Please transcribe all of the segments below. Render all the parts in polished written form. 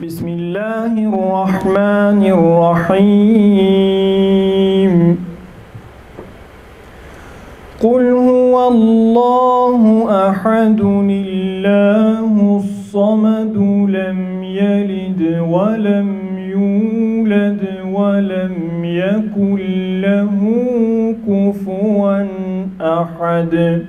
بسم الله الرحمن الرحيم قل هو الله أحد الله الصمد لم يلد ولم يولد ولم يكن له كفوا أحد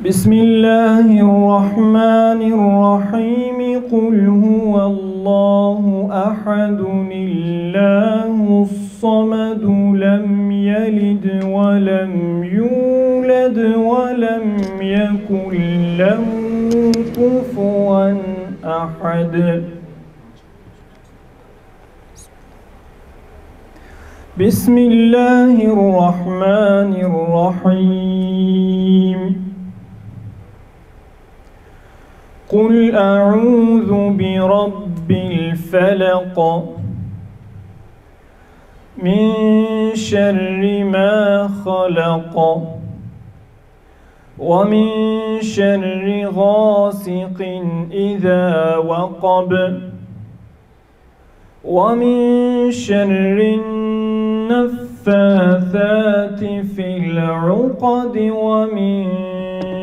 بسم الله الرحمن الرحيم قل هو الله أحد الله الصمد لم يلد ولم يولد ولم يكن له كفوا أحد بسم الله الرحمن الرحيم قل أعوذ برب الفلق من شر ما خلق ومن شر غاسق إذا وقب ومن شر النفاثات في العقد ومن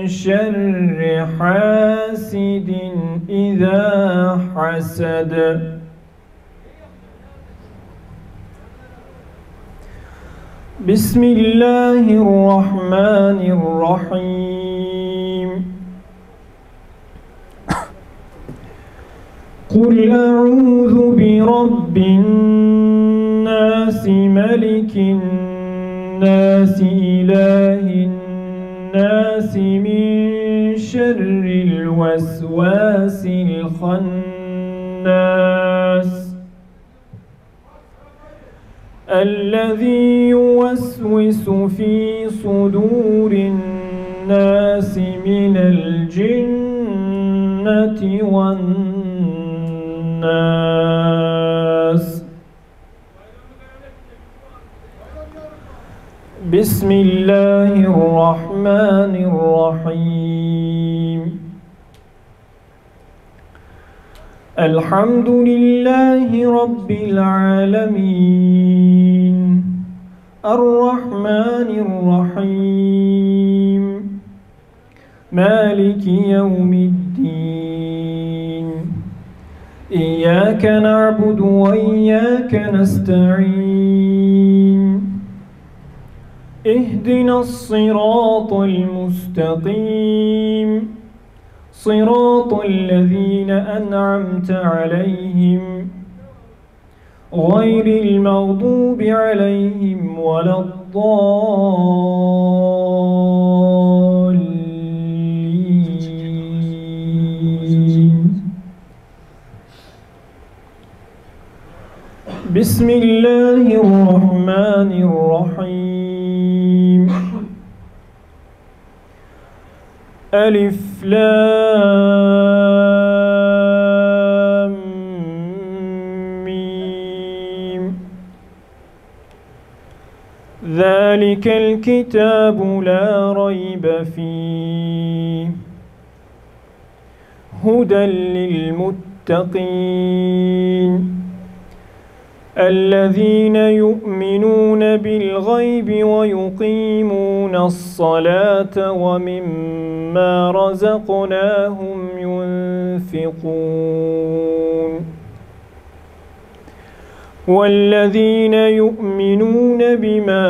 شر حاسد إذا حسد بسم الله الرحمن الرحيم قل أعوذ برب الناس ملك الناس إله الناس من شر الوسواس الخناس الذي يوسوس في صدور الناس من الجنة والناس بسم الله الرحمن الرحيم الحمد لله رب العالمين الرحمن الرحيم مالك يوم الدين إياك نعبد وإياك نستعين اهدنا الصراط المستقيم صراط الذين أنعمت عليهم غير المغضوب عليهم ولا الضالين بسم الله الرحمن الرحيم ألف لام ميم ذلك الكتاب لا ريب فيه هدى للمتقين الذين يؤمنون بالغيب ويقيمون الصلاة ومما رزقناهم ينفقون والذين يؤمنون بما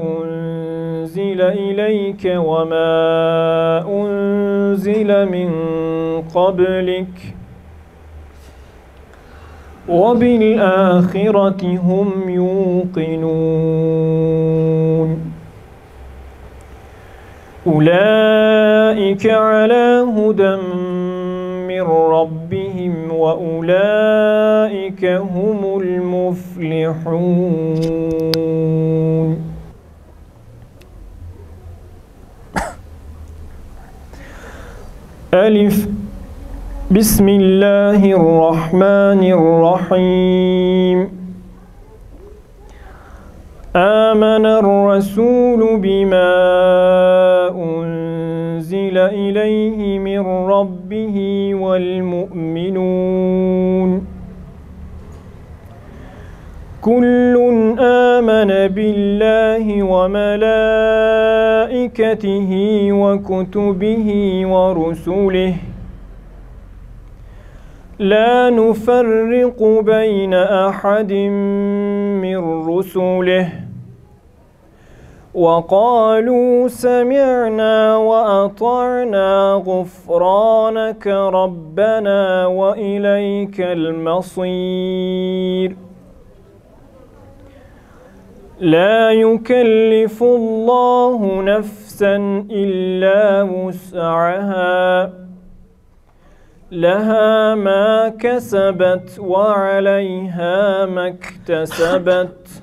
أنزل إليك وما أنزل من قبلك وبالآخرة هم يوقنون أولئك على هدى من ربهم وأولئك هم المفلحون ألف بسم الله الرحمن الرحيم آمن الرسول بما أنزل إليه من ربه والمؤمنون كل آمن بالله وملائكته وكتبه ورسله لا نفرق بين أحد من رسله وقالوا سمعنا وأطعنا غفرانك ربنا وإليك المصير لا يكلف الله نفسا إلا وسعها لها ما كسبت وعليها ما اكتسبت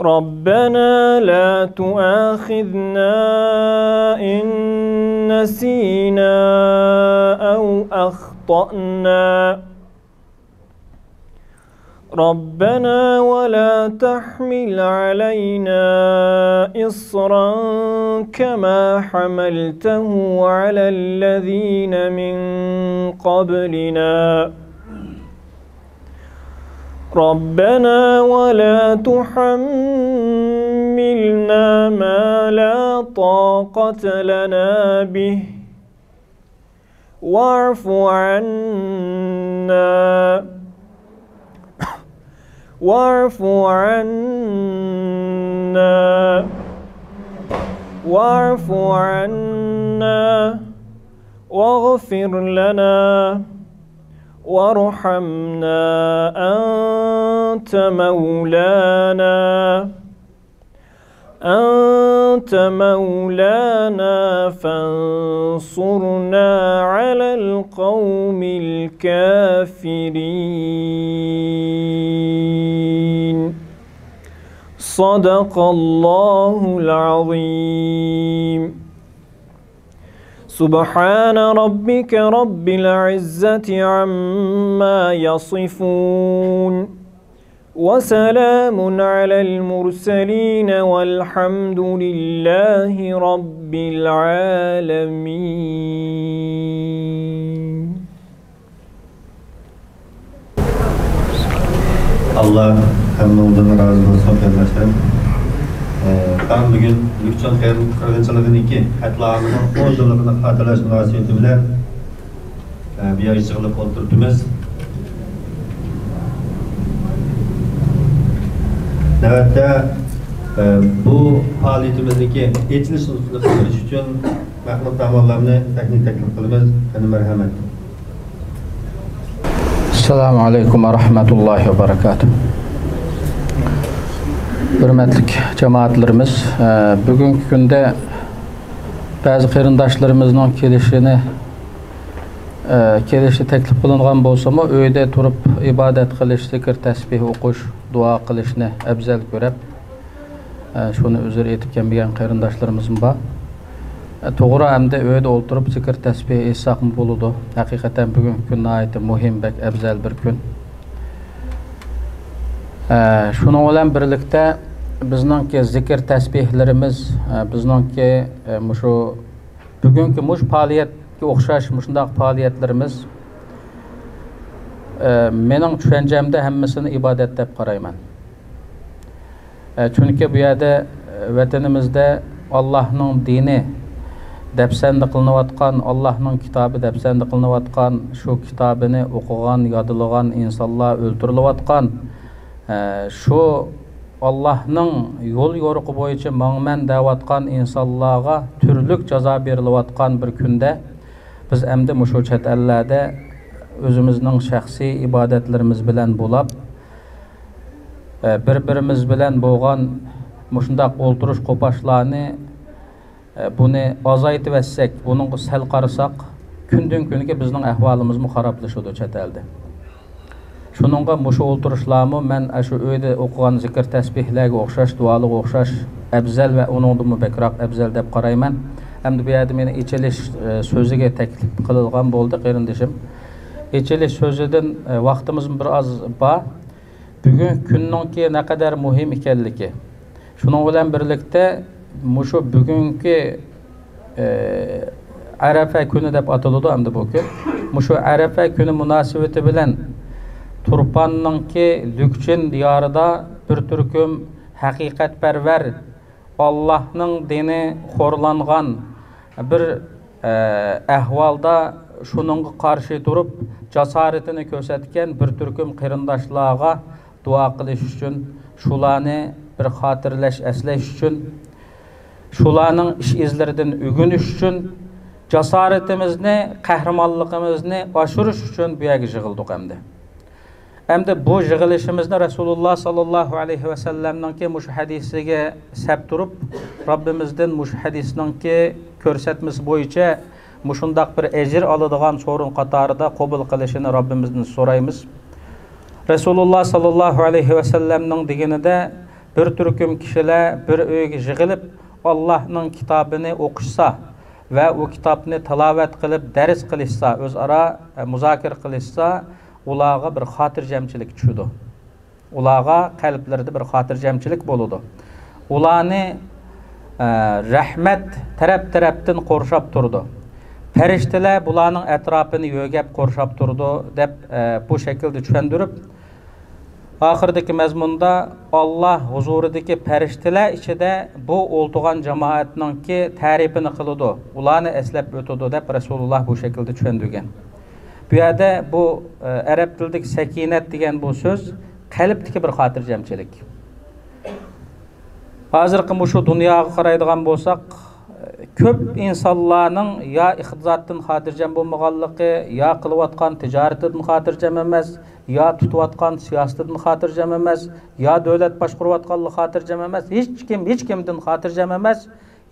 ربنا لا تؤاخذنا إن نسينا أو أخطأنا ربنا ولا تحمل علينا إصرا كما حملته على الذين من قبلنا ربنا ولا تحملنا ما لا طاقة لنا به واعف عنا واعف عنا واعف عنا واغفر لنا وارحمنا أنت مولانا فانصرنا على القوم الكافرين صدق الله العظيم سبحان ربك رب العزة عما يصفون وسلام على المرسلين والحمد لله رب العالمين. Allah hammadan razı olsun kardeşlerim. Ben bugün Lütfen Khayr'ın 40-yıllık hatlarının 10 yıllık hatırlaş münasebeti bilen bir ay çıkılıp oturttumuz. Növətdə bu fəaliyyətimizdəki etiniş usulunu qılış üçün məxluq damarlarını təklif qılımız. Xanım mərhəmət. Esselamu Aleyküm ve Rahmetullahi ve Berekatuhu. Hürmetli cemaatlerimiz, bugünkü günde bazı kıyırdaşlarımızın kelişi teklif kılıngan bolsama öyde turup ibadet kılış, zikir, tesbih, okuş, dua kılışını ebzel görüp şunu özür etip gelmeyen kıyırdaşlarımızın var. Doğru emde öyde oturup zikir, tesbih, ishaq buludu. Hakikaten bugünkü gününe ait muhim bek ebzel bir gün. Şunun olan birlikte bizningki zikir tesbihlerimiz, bizningki şu bugünkü muş faaliyetga o'xshash mushundaq faaliyetlerimiz mening tushanchamda hammasini ibodat deb qarayman. Chunki bu yerda vatanimizda Allohning dini depsendi qilinayotgan, Allohning kitobi depsendi qilinayotgan, shu kitobini o'qigan, yodlagan insonlar o'ltirilayotgan, shu Allah'ның yol yoruqu boyunca mağmen davatkan insanlığa türlük ceza berilayotgan bir günde biz emdi muşu chet ellerde özümüzün şəxsi ibadetlerimiz bilen bulab bir-birimiz bilen boğan muşundaq olturuş qopaşlarını bunu azaytı vetsek, bunu sel qarısaq gündün günüge bizning ahvalımız mı xarablaşıdı chet elde. Şununla muşu oturuşlarımı men şu öyde okugan zikir tesbihlerge o'xshash, dualık o'xshash ebzel ve onundumu bekrak ebzel deb qarayman. Hem de bu yerda meni ichilish so'ziga taklif qililgan bo'ldi, qerindishim. Ichilish so'zidan vaqtimiz bir az bor. Bugun kunninki ne kadar muhim ekanligi. Şunun bilan birlikte muşu bugunki Arafa günü dep atıldı hamda bu gün. Muşu Arafa günü münasebeti bilen Turpannınki Lükçin diyarida bir türküm haqiqatperver Allah'ның dini xorlangan bir ahvalda şununğa karşı durup jasaretini körsətken bir türküm qırındaşlarga dua qilish üçün, şularni bir xatirlash, eslash üçün, şularning iş izlerinden ügünish üçün, jasaretimizni, qahramonligimizni oshirish üçün bu yerga yig'ildik hamda. Hamda bu yig'ilishimizni Rasululloh sallallohu alayhi va sallamning mush hadisiga sap turib, Rabbimizdan mush hadisning ko'rsatmasi bo'yicha mushundaq bir ejir aladigan sorun qatorida qabul qilishini Rabbimizdan so'raymiz. Rasululloh sallallohu alayhi va sallamning deganida bir turkum kishilar bir uyga yig'ilib Allohning kitobini o'qishsa va u kitobni tilovat qilib dars qilishsa, o'zaro muzokara qilishsa, ularga bir xotirjamchilik tushadi. Ularga qalblarida bir xotirjamchilik bo'ladi. Ularni rahmat taraf-tarafdan qo'rshab turdi. Farishtalar bularning atrofini yo'gab qo'rshab turdi deb bu shaklda tushundirib, oxirdagi mazmunda Alloh huzuridagi farishtalar ichida bu o'ltirgan jamoatningki ta'rifini qiladi, ularni eslab o'tadi deb Rasululloh bu shaklda tushundirgan. Bu yerda bu arab tilidagi sakinat degan bu so'z qalbdagi bir xotirjamchilik. Hozirgi shu dunyoga qaraydigan bo'lsak, ko'p insonlarning ya iqtisoddan xotirjam bo'lmaganligi, ya qilayotgan tijoratidan xotirjam emas, ya tutayotgan siyosatdan xotirjam emas, ya davlat boshqarayotganligi xotirjam emas, hech kimdan xotirjam emas,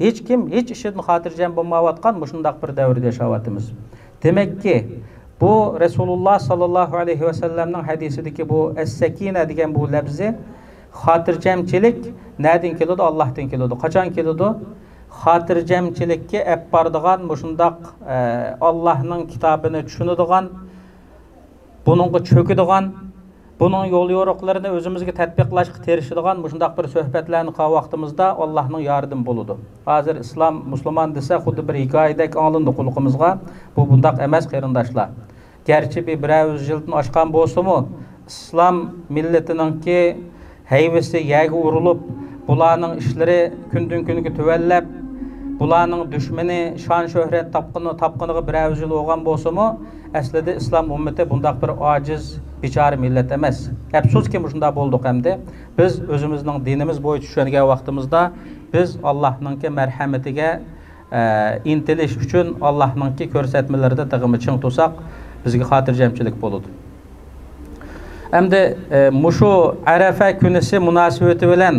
hech kim hech ishidan xotirjam bo'lmayotgan shundaq bir davrda yashayapmiz. Demakki, bu Rasululloh sallallohu alayhi va sallamning hadisidagi bu as-sakina degan bu lafzi xotirjamchilik nereden keladi? Allohdan keladi. Qachon keladi? Xotirjamchilikka olib boradigan shundaq Allohning kitobini tushunadigan, buningga cho'kadigan, buning yo'l yo'riqlarini o'zimizga tatbiqlashga tirishadigan shundaq bir suhbatlarni qilgan vaqtimizda Allohning yordami bo'ladi. Hozir islom, musulmon desa xuddi bir hikoyadek anglandi qulqimizga. Bu bundaq emas qarindoshlar. Gerçi bir 100 yildan oshgan bo'lsa-mu, islom millatininki hayvisi yerga urilib, bularning ishlari kundan kunga tuvallab, bularning dushmani shon shuhrat topqiniga 100 yil bo'lgan bo'lsa-mu, aslida islom ummati bundaq bir ojiz, bichora millat emas. Afsuski shunda bo'ldik hamda biz o'zimizning dinimiz bo'yicha tushungan vaqtimizda biz Allohning marhamatiga intilish uchun Allohning ko'rsatmalarida tig'imi ching tursak, bizga xotirjamchilik bo'ladi. Hamda mushu Arafa kunisi munosabati bilan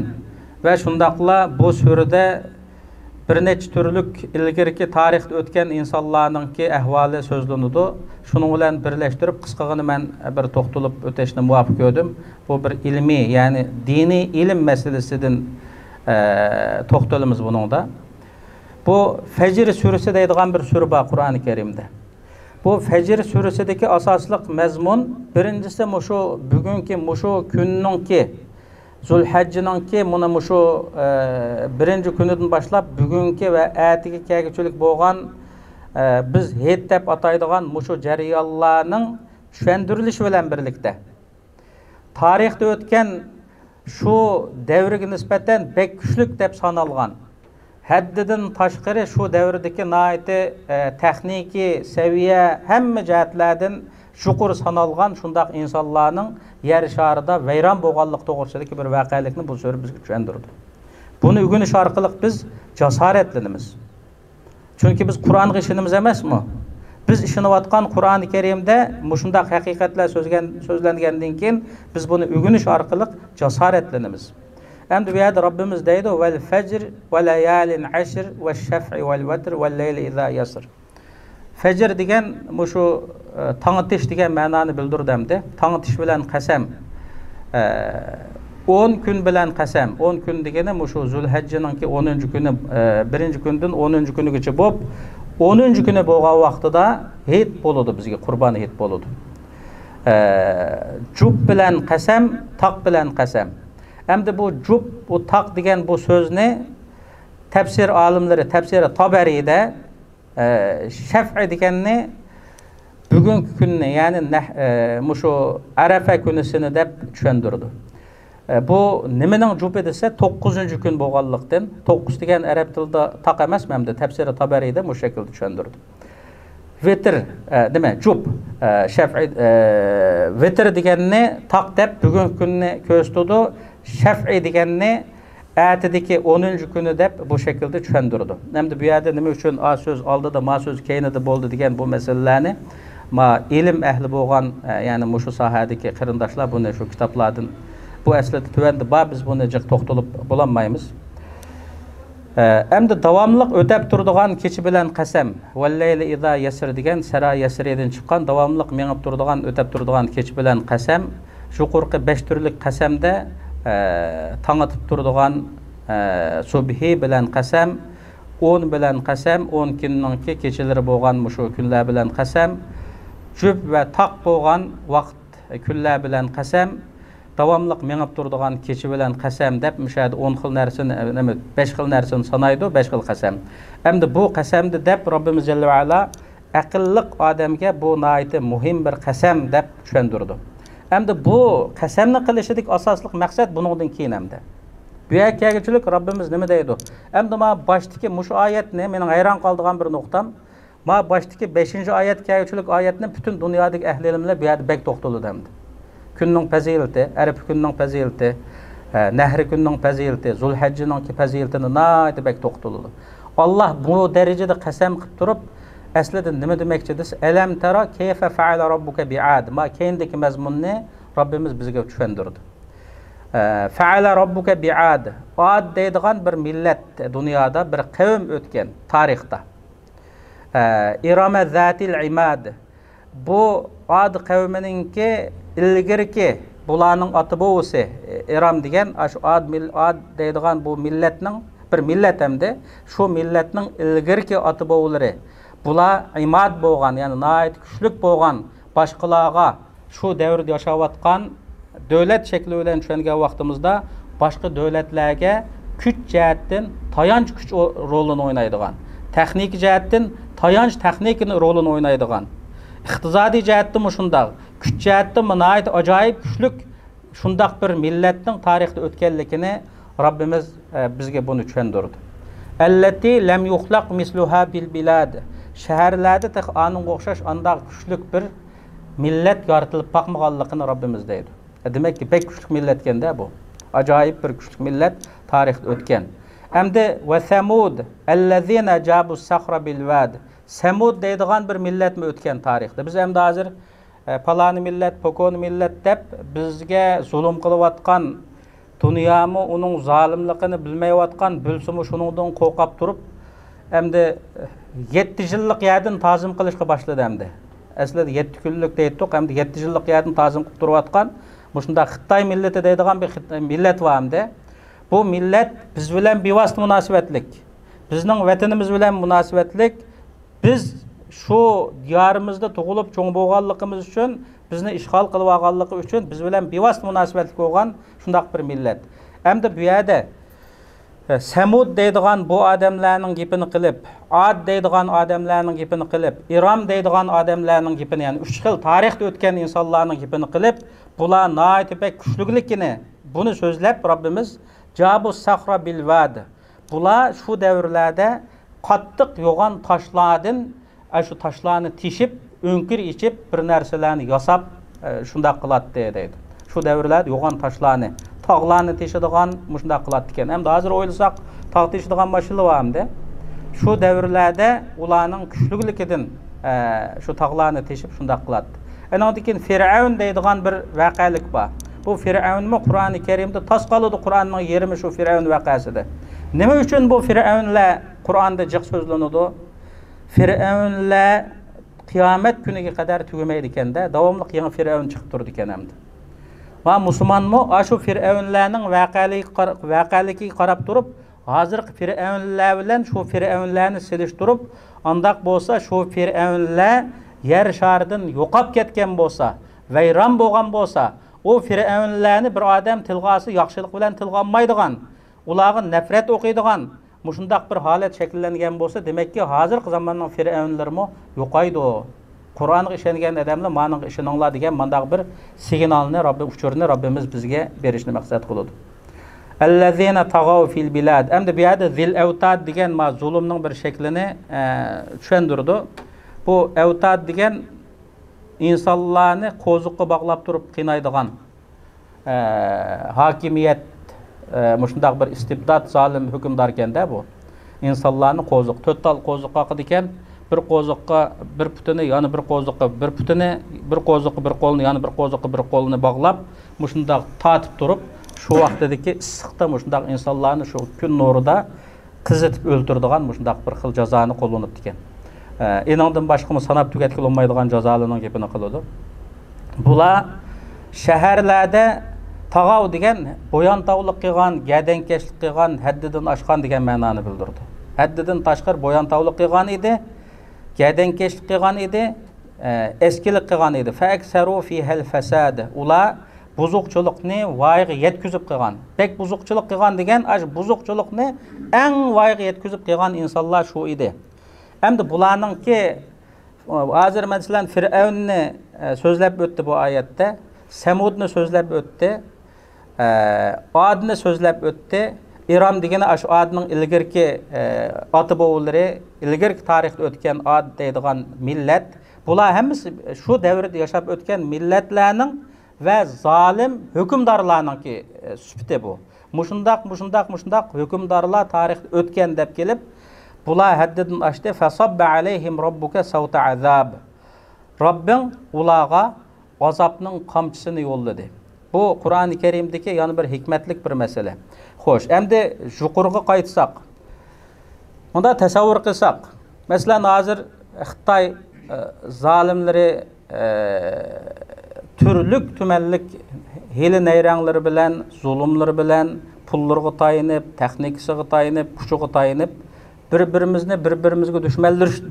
va shundaqla bu surada bir necha turlik ilgirki tarixda o'tgan insonlarningki ahvoli so'zlanadi. Shuning bilan birlashtirib qisqagina men bir to'xtalib o'tishni muvaffaq ko'rdim. Bu bir ilmiy, ya'ni diniy ilm masalasidan to'xtalamiz buningda. Bu Fajr surasi deydigan bir sura bor Qur'oni Karimda. Bu Fajr surasidagi asosliq mazmun birinchisi mushu bugungi mushu kunningki Zulhajjiningki mana mushu birinchi kunidan boshlab bugungi va atigi kelguchilik bo'lgan biz hit deb ataydigan mushu jarayonlarning tushuntirilishi bilan birlikda tarixda o'tgan shu davrga nisbatan bek kuchlik deb sanalgan, haddidan tashqari shu davrdagi noiti texniki seviye hamma jihatlardan yuqori sanalgan shundaq insonlarning yer sharida vayron bo'lganlik to'g'risidagi bir voqelikni bu so'ri bizga tushuntirdi. Buni o'rganish orqali biz jasoratlanamiz. Chunki biz Qur'onga ishonamiz emasmi? Biz ishonayotgan Qur'oni Karimda shundaq haqiqatlar so'zlangandan keyin biz buni o'rganish orqali jasoratlanamiz. Endi bu yerda Rabbimiz deydi: "Vel fajr ve layalin ashr ve şaf'i vel vatr ve leyli iza yasr." Fajr degan shu tangtish degan ma'noni bildirdi. Tangtish bilan qasam. 10 kun bilan qasam. 10 kun degani shu Zulhajjiningki 10-kuni, birinchi kundan 10-kunigacha bo'lib, 10-kuni bo'lgan vaqtida hit bo'ladi, bizga qurbon hit bo'ladi. Jub bilan qasam, taq bilan qasam. Endi bu jub, bu taq degan bu so'zni tefsir alimleri, tefsiri Taberi'de şef'i deganni bugünkü günni, yani muşu Arafa günüsünü dep tushundirdi. Bu nimening jupi desa 9-cü gün bo'lganlikdan, 9 degan arab tilida taq emas, memde tefsiri Taberi'de bu şekilde tushundirdi. Vitr demek jup şef'i vitr deganni taq dep bugünkü günni ko'rsatdi. Şef'i deganni Ətidiki 10-cü günü dep bu şekilde tushundirdi. Hem bu yerda nima uchun a söz aldı da ma söz keynida bo'ldi degan bu meselelerni ma ilim ehli bo'lgan, yani mushu sahadagi qarindoshlar buni shu kitoblardan bu aslida tuvanda bor, biz buni jiq to'xtalib bo'lolmaymiz. Endi davomliq o'tab turadigan kechi bilan qasam, vallayli iza yasir degan Sara Yasridan chiqqan davomliq mengib turadigan, o'tab turadigan kechi bilan qasam, shu qurqi 5 turlik qasamda taң atib turadigan subhi bilan qasam, 10 bilan qasam, 10 kunninki kechalari bo'lgan mushu kunlar bilan qasam, jub va taq bo'lgan vaqt kunlar bilan qasam, davomliq mengib turadigan kechi bilan qasam deb mishadi 10 xil narsani, 5 xil narsani sanaydi, 5 xil qasam. Endi bu qasamni deb Robbimiz jalla va ala aqlliq odamga bu nihoyatda muhim bir qasam deb tushundirdi. Endi bu qasamni qilishidagi asosli maqsad buningdan keyin hamda. Bu yergachilik Robbimiz nima deydi? Endi ma boshdagi mush oyatni mening hayron qoldigan bir nuqtam, ma boshdagi 5-oyatgachilik oyatni butun dunyodagi ahli ilmlar bu yerda bek to'xtaldi hamda. Kunning fazilati, arab kunning fazilati, nahri kunning fazilati, Zulhajjining fazilatini nihoyat bek to'xtaldi. Allah bu darajada qasam qilib turib, aslida nima demoqchi desa, alam tara kayfa fa'ala robbuka bi'ad, ma keyindagi mazmunni Robbimiz bizga tushundirdi. Fa'ala robbuka bi'ad, ad deydigan bir millat dunyoda bir qavm o'tgan tarixda. İrama zatil imad, bu ad qavmininki ilgirki bularning ati bo'lsa, Iram degan shu ad deydigan bu millatning bir millat hamda, shu millatning ilgirki ati bo'g'lari bular imad bo'lgan, yani nihoyat kuchlik bo'lgan, boshqalarga shu davrda yashayotgan davlat shakli bilan tushungan vaqtimizda boshqa davlatlarga kuch jihatdan tayanch kuch rolini o'ynaydigan, texnik jihatdan tayanch texnikani rolini o'ynaydigan, iqtisodiy jihatdan shunday, kuch jihatdan nihoyat ajoyib kuchlik shunday bir millatning tarixda o'tganligini Robbimiz bizga buni tushundirdi. Allati lam yuxlaq misluha bil bilad, shaharlarda tek aning o'xshash andaq kuchlik bir millat yaratilib boqmaganligini Robbimiz deydi. Demek ki pek kuchlik millat ekanda bu. Ajoyib bir kuchlik millat tarixda o'tgan. Endi va Samud allazina jabu sakhra bil wad. Samud deydigan bir millatmi o'tgan tarixda. Biz endi hozir palani millat, pokoni millat deb bizga zulm qilayotgan, dunyomi uning zolimligini bilmayotgan bilsimi shuningdan qo'rqib turib, endi 7 yillik yerdan ta'zim qilishga boshladi endi. Aslida 7 kunlik deydik, endi 7 yillik yerdan ta'zim qilib turayotgan shunda Xitoy millati deydigan bir millat var endi. Bu millat biz bilan bevosita munosabatlik. Bizning vatanimiz bilan munosabatlik. Biz shu diyorimizda tug'ilib cho'ng bo'lganligimiz uchun, bizni ishg'ol qilib olganligi uchun biz bilan bevosita munosabatlik bo'lgan shundaq bir millat. Endi bu yerda Samud deydigan bu odamlarning gapini qilib, Ad deydigan odamlarning gapini qilib, Iram deydigan odamlarning gapini, yani 3 xil tarixda o'tgan insonlarning gapini qilib, bular nihoyat pek kuchliligini buni so'zlab Robbimiz jabu sakhra bil wad. Bular shu davrlarda qattiq yo'g'on toshlardan shu toshlarni tishib, o'nkir ichib bir narsalarni yasab shunday qiladi deydi. Shu davrlarda yo'g'on toshlarni, tog'larni teshadigan shunday qiladi ekan. Endi hozir o'ylasak, tog' teshadigan mashina bor hamda. Shu davrlarda ularning kuchligligidan shu tog'larni teshib shunday qiladi. Andan keyin Fir'avn deydigan bir voqelik bor. Bu Fir'avnmi Qur'oni Karimda tasqaladi, Qur'onning yerimi shu Fir'avn voqeasida. Nima uchun bu Fir'avnlar Qur'onda jiq so'zlanadi? Fir'avnlar qiyomat kuniga qadar tugamaydi ekanda, davomli yangi Fir'avn chiqib turdi ekan hamda. Va musulmonmi shu Fir'avnlarning voqealigiga qarab turib, hozirgi Fir'avnlar bilan shu Fir'avnlarni selishtirib, andaq bo'lsa shu Fir'avnlar yer sharidan yo'qolib ketgan bo'lsa, vayron bo'lgan bo'lsa, o Fir'avnlarni bir odam tilg'asi yaxshilik bilan tilga olmaydigan, ularga nafrat o'qiydigan, muşundaq bir halet şekillengen bolsa, demek ki hazırkı zamanның Firavunlarımı yoqaydı o. Kur'an'a işengen adamlar manın işinanlar degen mandaq bir signalını Rabbi uçurunu Rabbimiz bizge berişini maksat kılıdı. Ellezine tagav fil bilad. Hem de bir yerde zil evtad degen ma zulümның bir şeklini düşendurdu. Bu evtad degen insanlarını qozuqqa bağlap turup qinaydigan hakimiyet muşundaq bir istibdat zalim hükümdarken de bu. İnsanlarını qozuq. Total qozuq haqı diken bir qozuqqa bir putini, yani bir qozuqqa bir putini, bir qozuqqa bir qolunu, yani bir qozuqqa bir qolunu bağlap muşundaq tatip turup şu vaqtdaki issiqda muşundaq insanlarını şu gün nurida qizitip öldürdigan muşundaq bir xil jazаны qo'llanib diken. Eningdan başqa sanap tüketkil olmaydigan jazalarının gepini qılıdı. Bular şəhərlərdə tağav degen boyantavlıq qilgan, gәденкешлік qilgan, haddidan aşqan degen ma'noni bildirdi. Haddidan tashqar boyantavlıq qilgan edi, gәденкешлік qilgan edi, eskilik qilgan edi. Fa'aksaru fihal fasad. Ular buzuqçılıqni vayığı yetkizip qilgan. Pek buzuqçılık qilgan degen aş buzuqçılıqni en vayığı yetkizip qilgan insanlar şu idi. Hem de bularningki hazır mesela Firavunni sözlep ötdi bu ayette. Semudni sözlep ötdi. Adni sözlep ötdi. İram degeni aş Adning ilgirki atı boğulları, ilgirki tarixte ötken Ad deydigan millet. Bular hemmisi şu devirde yaşap ötken milletlerinin ve zalim hükümdarlarınki süpti bu. Muşundaq hükümdarlar tarixte ötken dep gelip bular haddidin aştı. Fesabbe aleyhim rabbuke savta azab. Rabbin ulağa azapның qamçısını yolladı. Bu Kur'an-ı Kerim'deki yani bir hikmetlik bir mesele. Hoş. Hem de juqurga qaytsak. Onda tasavvur qilsak. Mesela hazır Xitay zalimleri türlük tümellik hili neyranları bilen, zulümleri bilen, pullarga tayinip, texnikasiga tayinip, kuchuga tayinip bir-birimizga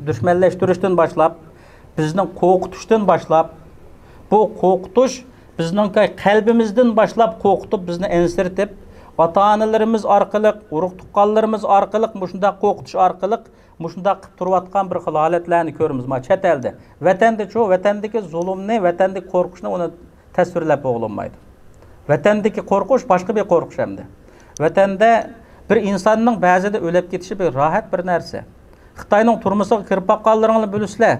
düşmanleştirishdan başlap, bizning qo'rqitishdan başlap, bu qo'rqitish bizning qalbimizdan başlap qo'rqitib bizni ensirtib, ota-onalarimiz orqali, urug' tuqqanlarimiz orqali, mushunda qo'rqitish orqali mushunda qilib turayotgan bir xil holatlarni ko'ramiz. Ma chet elda vatandagi zulmni, vatandagi qo'rqishni uni tasvirlab bo'lmaydi. Vatandagi qo'rqish boshqa bir qo'rqish hamda. Vatanda bir insonning ba'zida o'lib ketishi bir rohat bir narsa. Xitoyning turmusiga kirib qoqqanlaringni bilasizlar.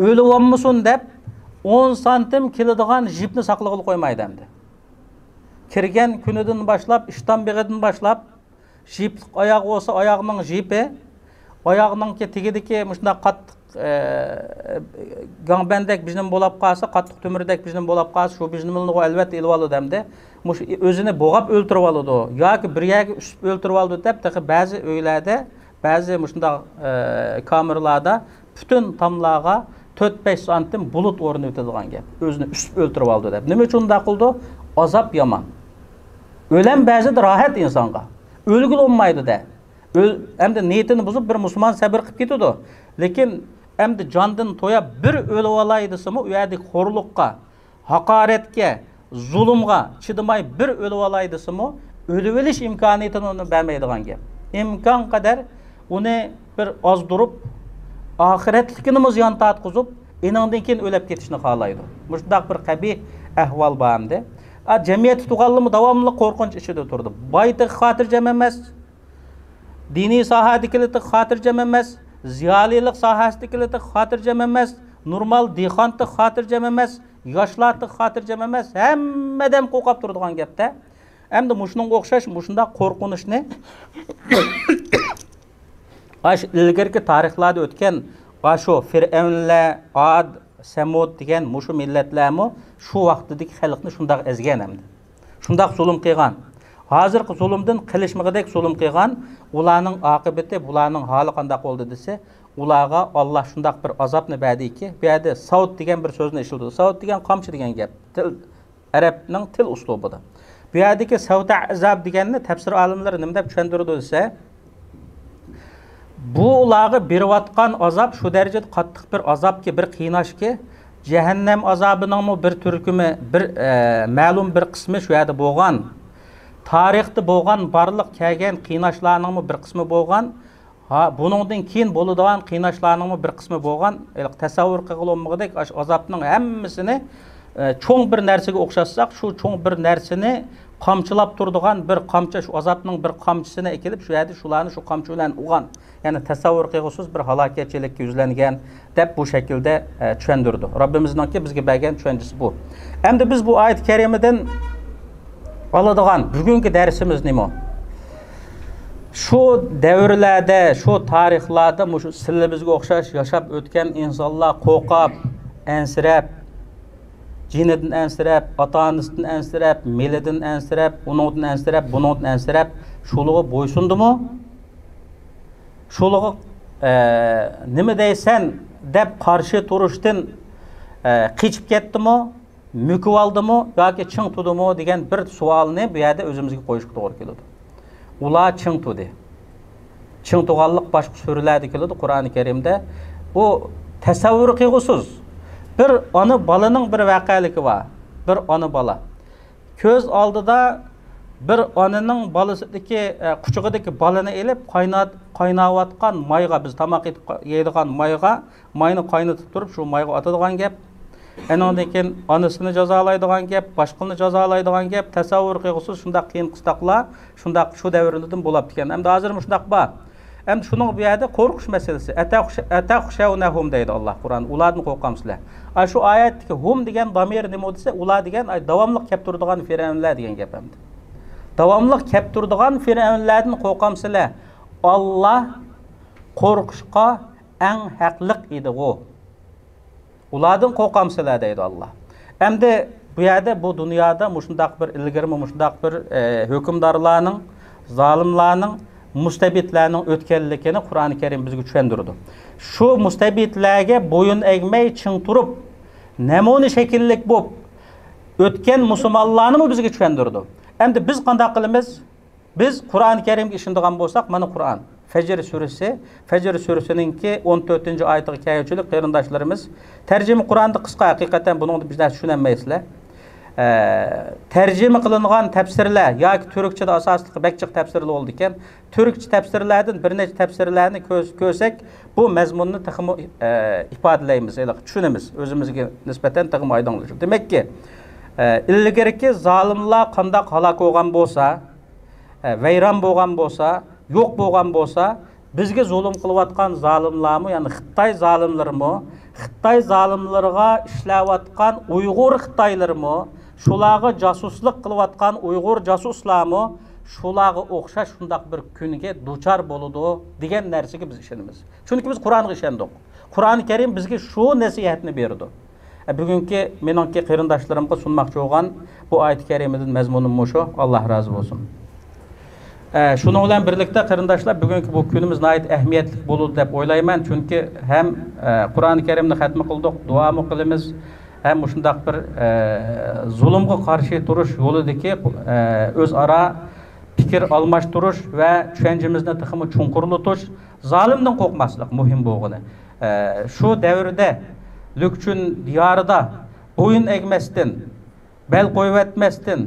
O'lib olmasin deb 10 santim keladigan jipni saqlag'ili qo'ymaydi hamda. Kirgan kunidan boshlab, ishdan beg'idan boshlab, jip oyog'i bo'lsa, oyog'ining jipi, oyog'iningki tegidiki shunday qattiq gangbandek bizning bo'lib qolsa, qattiq to'mirdek bizning bo'lib qolsa, shu bizningni albatta elib oladi hamda. Mush o'zini bo'g'ab o'ltirib oladi yoki bir yerga usib o'ltirib oladi deb, ba'zi uylarda, ba'zi shunday kameralarda butun tomlarga 4-5 santim bulut o'rni o'tadigan gap. O'zini usib o'ltirib oldi deb. Nima uchun unda qildi? Azap yaman. Ölen ba'zida rohat insonga. O'lgil olmaydi da. Hem de niyetini bozup bir Müslüman sabır qilib ketadi. Lekin hem de jondan to'yab bir o'lib olaydisimi, u yerda xo'rliqqa, haqoratga, zulmga chidamay bir o'lib olaydisimi, o'lib olish imkoniyatini uni bermaydigan gap. İmkon qadar uni bir ozdirib, oxiratlikini ziyon tatqizib, eningdan keyin o'lib ketishni xohlaydi. Mushundaq bir qabih ahvol bor hamda. Jamiyat tuğallımı davamlı qo'rqinch ichida turdi. Boyda xotirjam emas, diniy sohadagilari xotirjam emas, ziyolilik sohasidagilari xotirjam emas, normal dehqonlik xotirjam emas, yoshlarning xotirjam emas, hammadan qo'rqib turadigan gapda. Hamda mushunga o'xshash mushunda qo'rqinishni ash ilgirki tarixlarda o'tgan shu Firavunlar, Ad, Semud degan mushu millatlarmi shu vaqtdagi xalqni shundaq ezgan hamda. Shundaq zulm qilgan. Hozirgi zulmdan qilishmagidek zulm qilgan, ularning oqibati, bularning holi qanday bo'ldi desa, ularga Alloh shundaq bir azobni berdiki, bu yerda savt degan bir so'zni ishlatdi. Savt degan qamchi degan gap. Til arabning til uslubida. Bu yerdagi savta azab deganni tafsir olimlari nima deb tushuntirdi desa, bu ularga berayotgan azab shu darajada qattiq bir azobki, bir qiynashki, jahannam azobining bir turkumi, bir ma'lum bir qismi shu yerda bo'lgan. tarixte bo'lgan barliq kelgan qiynashlarning bir qismi bo'lgan, buningdan keyin bo'ladigan qiynashlarning bir qismi bo'lgan, tasavvur qilolmagandek azobning hammasini cho'ng bir narsaga o'xshatsak, shu cho'ng bir narsani qamchilab turadigan bir qamchi, shu azobning bir qamchisini ekilib, shu yerda shularni shu qamchi bilan urgan, ya'ni tasavvur qilg'usiz bir halokatchilikka yuzlangan deb bu shaklda tushundirdi. Rabbimizningki bizga bergan tushunchasi bu. Endi biz bu oyat karimadan oladigan bugungi darsimiz nima? Şu davrlarda, şu tarixlarda shu sizlarga o'xshash yashab o'tgan insonlar qo'rqib, ansirab, jinidan ansirab, ota-onasidan ansirab, millidan ansirab, uningdan ansirab, buningdan ansirab, shularga bo'ysundimi? Shularga nima deysan deb qarshi turishdan qichib ketdimi, mukib oldimi yoki ching tudimi degan bir savolni bu yerda o'zimizga qo'yishga to'g'ri keladi. Ular ching tudi. Ching tuganlik boshqa suralarda keladi Qur'oni Karimda. Bu tasavvur qilg'usiz. Bir ona balaning bir voqealigi bor. Bir ona bala. Ko'z oldida bir onaning balasidagi quchog'idagi balani elib qaynayotgan mayga, biz tomoq yeydigan mayni qaynatib turib shu mayga atadigan gap. Ondan keyin onasini jazolaydigan gap, boshqani jazolaydigan gap, tasavvur qilg'usiz shundaq qiyin qistaqlar, shundaq shu davrlardan bo'lib ketgan. Endi hozir shundaq bor. Endi shuning bu yerda qo'rqish masalasi. Ataxshawnahum deydi Alloh Qur'on. Ulardan qo'rqamsizlar. Ay shu oyatdagi hum degan damir nima desa, ular degan davomli kelib turadigan firavnlar degan gap endi. Davomli kelib turadigan firavnlardan qo'rqamsizlar. Alloh qo'rqishqa eng haqliq edi u. Ulardan qo'rqamsizlar deydi Alloh. Endi bu yerda bu dunyoda mushundaq bir ilgirmi mushundaq bir hukmdorlarning, zolimlarning, mustabidlarning o'tganligini Qur'oni Karim bizga tushundirdi. Shu mustabidlarga bo'yin egmay ching turib, namuna shakllik bo'lib o'tgan musulmonlarni bizga tushundirdi. Endi biz qanday qilamiz? Biz Qur'oni Karimga ishonadigan bo'lsak, mana Qur'on Fajr surasininki 14-oyatiga keluvchilik qarindoshlarimiz tarjima Qur'onni qisqa, haqiqatan buni biz tushunolmaysizlar. Tercüme kılınan tefsirler, yoki Türkçe'de asaslı bekçik tefsirli oldu iken, Türkçe tefsirlerden bir neçe tefsirlerini körsek, bu mezmununu takımı ifadələyimiz, düşünemiz, özümüzge nispeten takım aydınlaşır. Demek ki, ilgirki zalimler qandaq halak olgan bolsa, veyran bolgan bolsa, yok bolgan bolsa, bizge zulüm kılıvatkan zalimlarmı, yani Xitay zalimlerimi, Xitay zalimlerine işləvatkan Uyghur Xitaylarımı, şulağı casusluk kılıvatkan Uyghur casuslarmı, şulağı oxşaş şundaq bir günge duçar boludu degen nersege biz işenimiz. Çünkü biz Kur'an'ı işendik. Kur'an-ı Kerim bizge şu nasihatini berdi. Bugünkü menonki qarindoshlarımga sunmoqchi bo'lgan bu oyat karimning mazmuni mushu. Alloh rozi bo'lsin. Şunu bilan birlikte qarindoshlar bugungi bu kunimiz nihoyat ahamiyatli bo'ladi deb o'ylayman. Chunki ham Qur'oni Karimni xatmi qildik, duo qilamiz, ham shundaq bir zulmga qarshi turish yo'lidagi o'zaro fikr almashtirish va tushunchamizni texmi chunqurlatish, zolimdan qo'rqmaslik muhim bo'lgani. Shu davrda Lükçün diyarida boyun egmestin, bel koyvetmestin,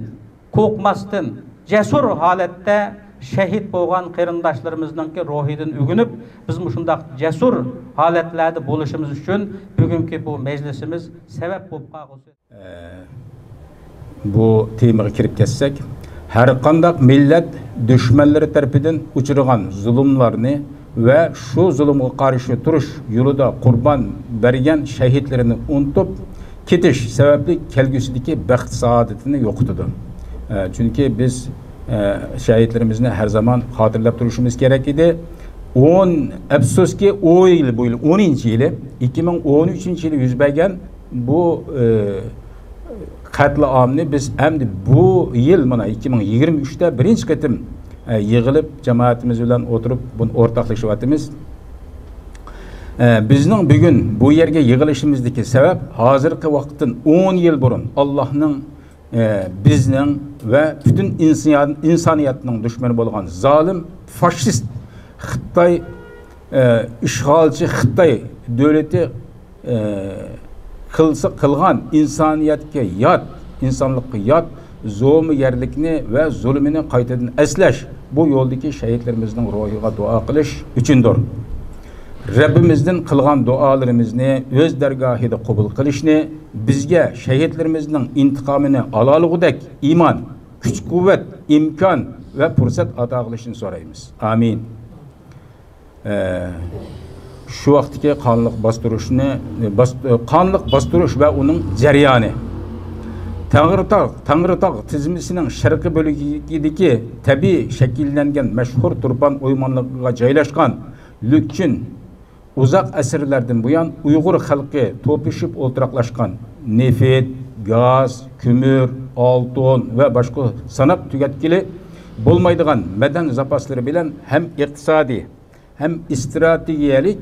korkmastin, cesur halette şehit bo'lgan qarindoshlarimizningki ruhidan ügünüp, biz shundaq cesur halatlerde bo'lishimiz uchun bugungi bu meclisimiz sebep bo'lib qoldi. Bu temaga kirib ketsek, har qanday millat düşmanları tarafidan uchirgan zulmlarni ve şu zulümge karşı duruş yolunda kurban bergen şehitlerini unutup ketiş sebepli kelgüsüdeki bəxt saadetini yoktudu. Çünkü biz şehitlerimizin her zaman hatırlap duruşumuz gerek idi. 10 afsus ki o yıl bu yıl 10. yılı 2013 yılı yüz bergen bu katliamını biz hem de bu yıl mana 2023'te birinci kıtım yığılıp cemaatimiz bilen oturup bunu ortaklaşıvatımız. Bizning bugün bu yerge yığılışımızdaki sebep hazırki vaktin 10 yıl burun Allah'ın bizning ve bütün insaniyatının düşmanı bo'lgan zalim, faşist Xitay işgalci Xitay devleti kılgan insaniyatga yat, insanlıkka yat zo'migarlikni ve zulmini qaytadan eslash, bu yo'ldagi shahidlarimizning ruhiga duo qilish uchundir. Rabbimizdan qilgan duolarimizni o'z dargohida qabul qilishni, bizga shahidlarimizning intiqomini ololgudek iymon, kuch-quvvat, imkon ve fursat ato qilishini so'raymiz. Amin. Şu vaqtdagi qonliq bostirish ve onun jarayoni. Tangritog tizmisining sharqiy bo'lagidagi tabiiy shakllangan mashhur turpan o'ymonligiga joylashgan Lükçün uzaq asrlardan buyon Uyg'ur xalqi to'pishib o'ltiraqlashgan nefit, gaz, kömür, oltin ve boshqa sanab tugatkili bo'lmaydigan madan zapaslari bilan hem iqtisodiy hem strategiyalik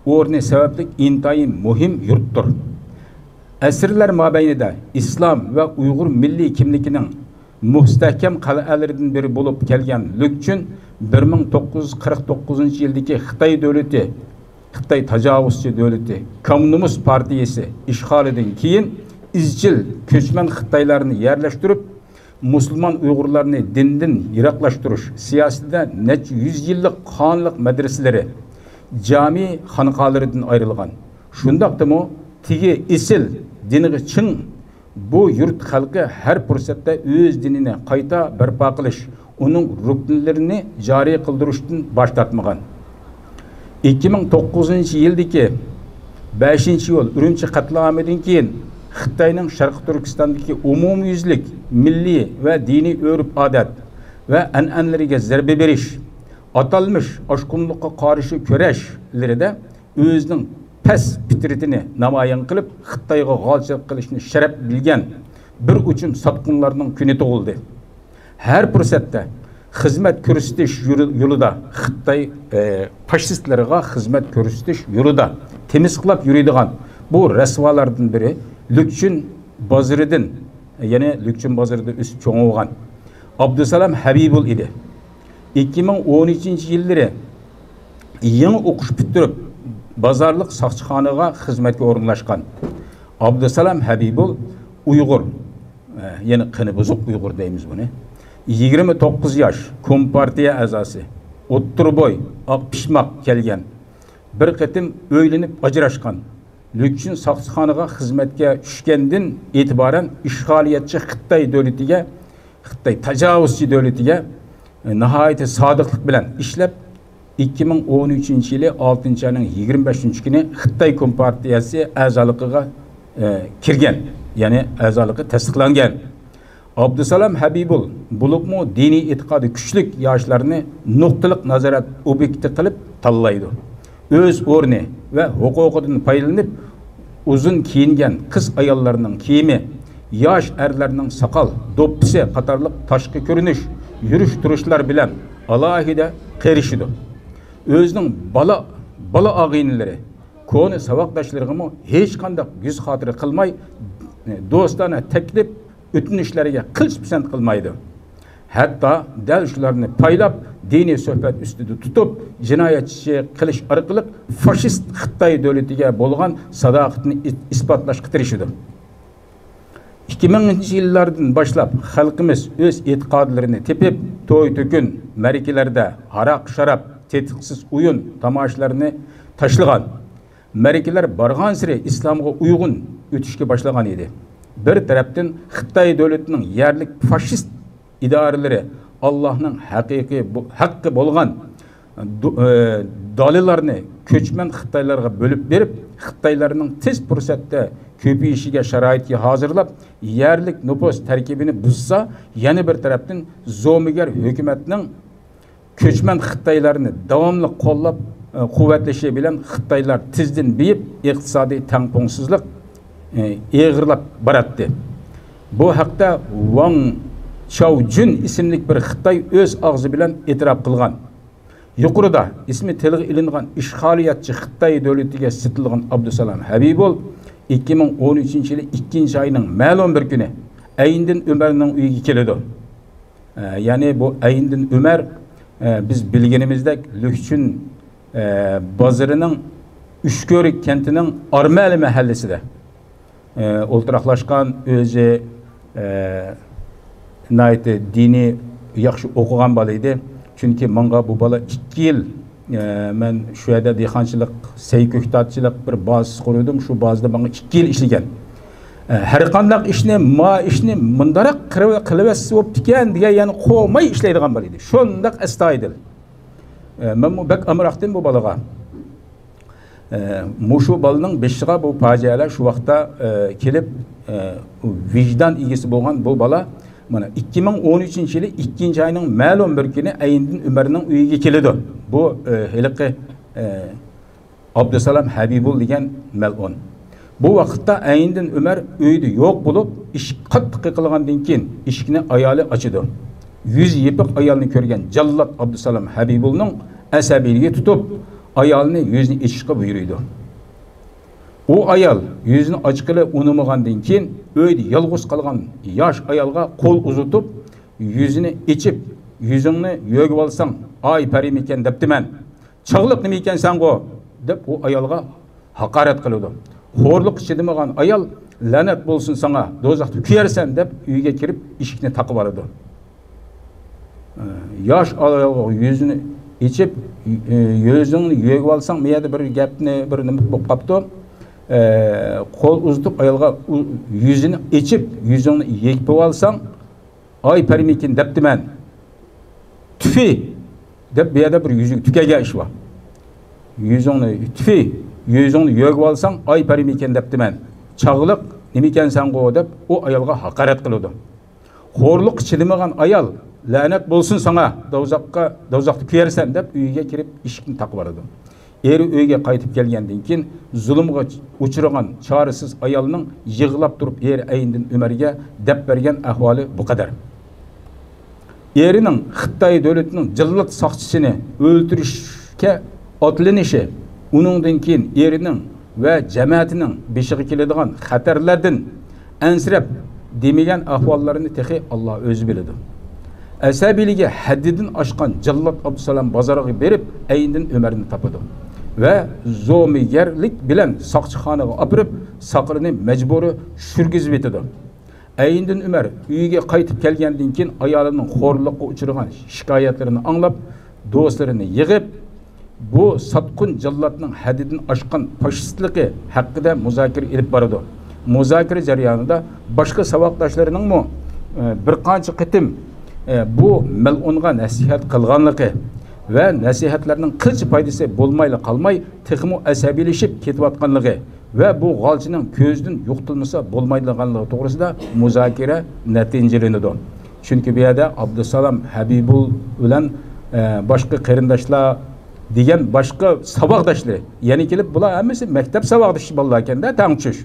o'rni sababli intayin muhim yurtdir. Asrlar mabeynida İslam ve Uygur milli kimlikinin muhtakem qal'alaridan biri bo'lib kelgan Lükçün 1949 yildagi Xitoy davlati, Xitoy tajovuzchi davlati, Kommunist partiyasi ishg'olidan keyin izchil ko'chman Xitoylarni yerlashtirib, Müslüman Uygurlarni dindan yiroqlashtirish siyosatida necha 100 yillik qonliq madrasalari, cami xonaqolaridan ayrilgan. Shundaqdimi tigi isil diniga chin bu yurt xalqi har fursatda o'z dinini qayta barpo qilish, onun ruknlarini jariy qildirishdan bosh tortmagan. 2009 yildagi 5-yo'l Urumchi qatlamidan keyin Xitoyning Sharq Turkistondagi umumyuzlik milliy va diniy urf-odat va an'analariga zarba berish, atalmış oshqunlikqa qarshi kurashlarida o'zining pes fitratini namoyon qilib, Xitoyga g'olchilik qilishni sharaf bilgan bir uchun sotqinlarning kuni tug'ildi. Her fursatda xizmat ko'rsatish yo'lida Xitoy faşistlarga xizmat ko'rsatish yo'lida temiz qilib yuradigan bu rasvolardan biri Lükçün bozoridan, ya'ni Lükçün bozorida o'sib cho'ng'igan Abdusalam Habibul edi. 2013-yillari yangi o'qish bitirib bozorlik soqchixonaga xizmatga o'rinlashgan. Abdusalam Habibul Uyg'ur, ya'ni qini buzuq Uyg'ur deymiz buni. 29 yosh, Kompartiya a'zosi, o'ttir bo'y, oq pishmoq kelgan. Bir qatim o'ylanib ajrashgan. Lükçün soqchixonaga xizmatga tushgandan e'tiboran ishg'oliyatchi Xitoy davlatiga, Xitoy tajovuzchi davlatiga nihoyat sodiqlik bilan ishlab 2013-yili 6-oyning 25-kuni Xitoy Kompartiyasi a'zoligiga kirgan, ya'ni a'zoligi tasdiqlangan. Abdusalam Habibul bo'libmi diniy e'tiqodi kuchlik yoshlarni nuqtaliq nazorat obyekti qilib tanlaydi. O'z o'rni ve huquqidan foydalanib, uzun kiyingan qiz ayollarning kiyimi, yosh erlarning soqol, do'ppisi qatorliq tashqi ko'rinish, yurish turishlar bilan alohida qerishidi. O'zining bola og'inlari, ko'ni saboqdoshlariga hech qanday yuz xotira qilmay, do'stona taklif o'tinishlariga qilch-pisand qilmaydi. Hatta dal shularni paylab, diniy suhbat ustida tutib, jinoyatchi qilish orqali faşist Xitoy davlatiga bo'lgan sadoqatni isbotlashga tirishdi. 2000-yillardan boshlab xalqimiz o'z e'tiqodlarini tepib, to'y-to'kun, marakalarda aroq, sharab, tetiqsiz o'yin tomoshlarini tashlagan. Marakalar borgan sari islomga uyg'un o'tishga boshlagan edi. Bir tarafdan Xitoy davlatining yerlik faşist idoraları Allah'ın hakkı bolgan dalillarını köçmen Xitoylarga bölüp berip, Xitoylarning tez fursatda ko'payishiga sharoitga hazırlab, yerlik nüfus tarkibini buzsa, yana bir tarafdan zo'migar hukumatning köçmen Xitoylarni davomli qo'llab quvvatlashi bilan Xitoylar tizdan beyib, iqtisodiy tangpongsizlik eg'irlab boratdi. Bu haqda Wang Chaojun isimli bir Xitoy o'z og'zi bilan e'tirof qilgan. Yuqorida ismi tilga ilingan ishg'oliyatchi Xitoy davlatiga sitilgan Abdusalam Habibul 2013-yili 2-oyning ma'lum bir kuni Ayindin Umarning uyiga keladi. Ya'ni bu Ayindin Umar biz bilganimizdek Lükçün bozorining Uchko'rik kentining Armali mahallasida o'ltiraqlashgan o'zi nayeti dini yaxşı okugan bala idi. Çünkü manga bu bala 2 yıl ben şu yerda dehqonchilik, sayköktatchilik bir bazı qurdim. Şu bazda bana 2 yıl işlegan. Her qandaq ishni mundaroq qilib bo'lib ekan degan yani qo'ymay ishlaydigan bala edi. Shundaq astoydil. Men bu bek amraqdim bu balaga. Muşu balının beşiğe bu facialar şu vaqtda kelip vicdan egisi bo'lgan bu bala mana 2013 yılı 2. ayının ma'lum bir kuni Ayindin Umarning uyiga keladi. Bu heliqi Abdusalam Habibul degan mal'un. Bu vaqtda Ayindin Umar uyda yo'q bo'lib, ish qattiq qilgandan keyin eshikni ayoli ochadi. Yüz yepiq ayolni ko'rgan Jallat Abdusalam Habibulning asabiyligi tutib, ayolni yüzünü içishga buyuruydu. O ayol yüzünü açıqılı unamagandan keyin uyda yalğız qalgan yosh ayolga qo'l uzatib, yüzünü içib, yüzüngni yo'g'ib olsang, ay parim ekan debdiman. Chig'liq nima ekan sen go deb o ayolga haqorat qiladi. Xo'rliq chidamagan ayol la'nat bo'lsin sana, do'zaxda kuyarsan deb uyga kirib eshikni taqib oladi. Yosh ayol yüzünü içip yüzünü yo'g'ib olsang, bu yerda bir gapni bir nima bo'lib qopdi. Qo'l uzatib ayolga yüzünü içip yüzünü yekib olsang, ay parim ekan debdiman. Tüfi deb bu yerda bir yüzük tükagan ish bor. Yüzünü tüfi, yüzünü yo'g'ib olsang, ay parim ekan debdiman. Chag'liq nima ekan sen go deb o ayolga haqorat qiladi. Xo'rliq chidamagan ayol la'nat bo'lsin sana, do'zaxda kuyarsan deb uyga kirib eshikni taqib oladi. Eri uyga qaytib kelgandan keyin zulmga uchragan chorasiz ayolning yig'lab turib eri Ayindin Umarga deb bergan ahvoli bu qadar. Erining Xitoy davlatining jillat soqchisini o'ldirishga otlanishi, uningdan keyin erining va jamoatining beshiga keladigan xatarlardan ansirab demagan ahvollarini texi Alloh o'zi biladi. Asabiyligi haddidan oshgan Jallat Abdusalam bozoriga berib Ayindin Umarni topadi va zo'migarlik bilan soqchixonaga opirib soqirini majburiy shurgizib etadi. Ayindin Umar uyiga qaytib kelgandan keyin ayolining xo'rliqqa uchragan shikoyatlarini anglab, do'stlarini yig'ib, bu satqun Jallatning haddidan oshgan fashistligi haqida muzokara olib boradi. Muzokara jarayonida boshqa savoqdoshlarining bir qancha qitim bu mal'unga nasihat qilganligi ve nasihatlarning qilch foydasi bo'lmayli qolmay, texmo asabiylashib ketayotganligi ve bu g'olchining ko'zdan yo'qtilmasa bo'lmaydiganligi to'g'risida muzokara natijalanadi. Chunki bu yerda Abdusalam Habibul bilan boshqa qarindoshlar degan boshqa saboqdoshlar, ya'ni kelib bular hammasi maktab saboqdoshi bolalar ekanda, tangchish.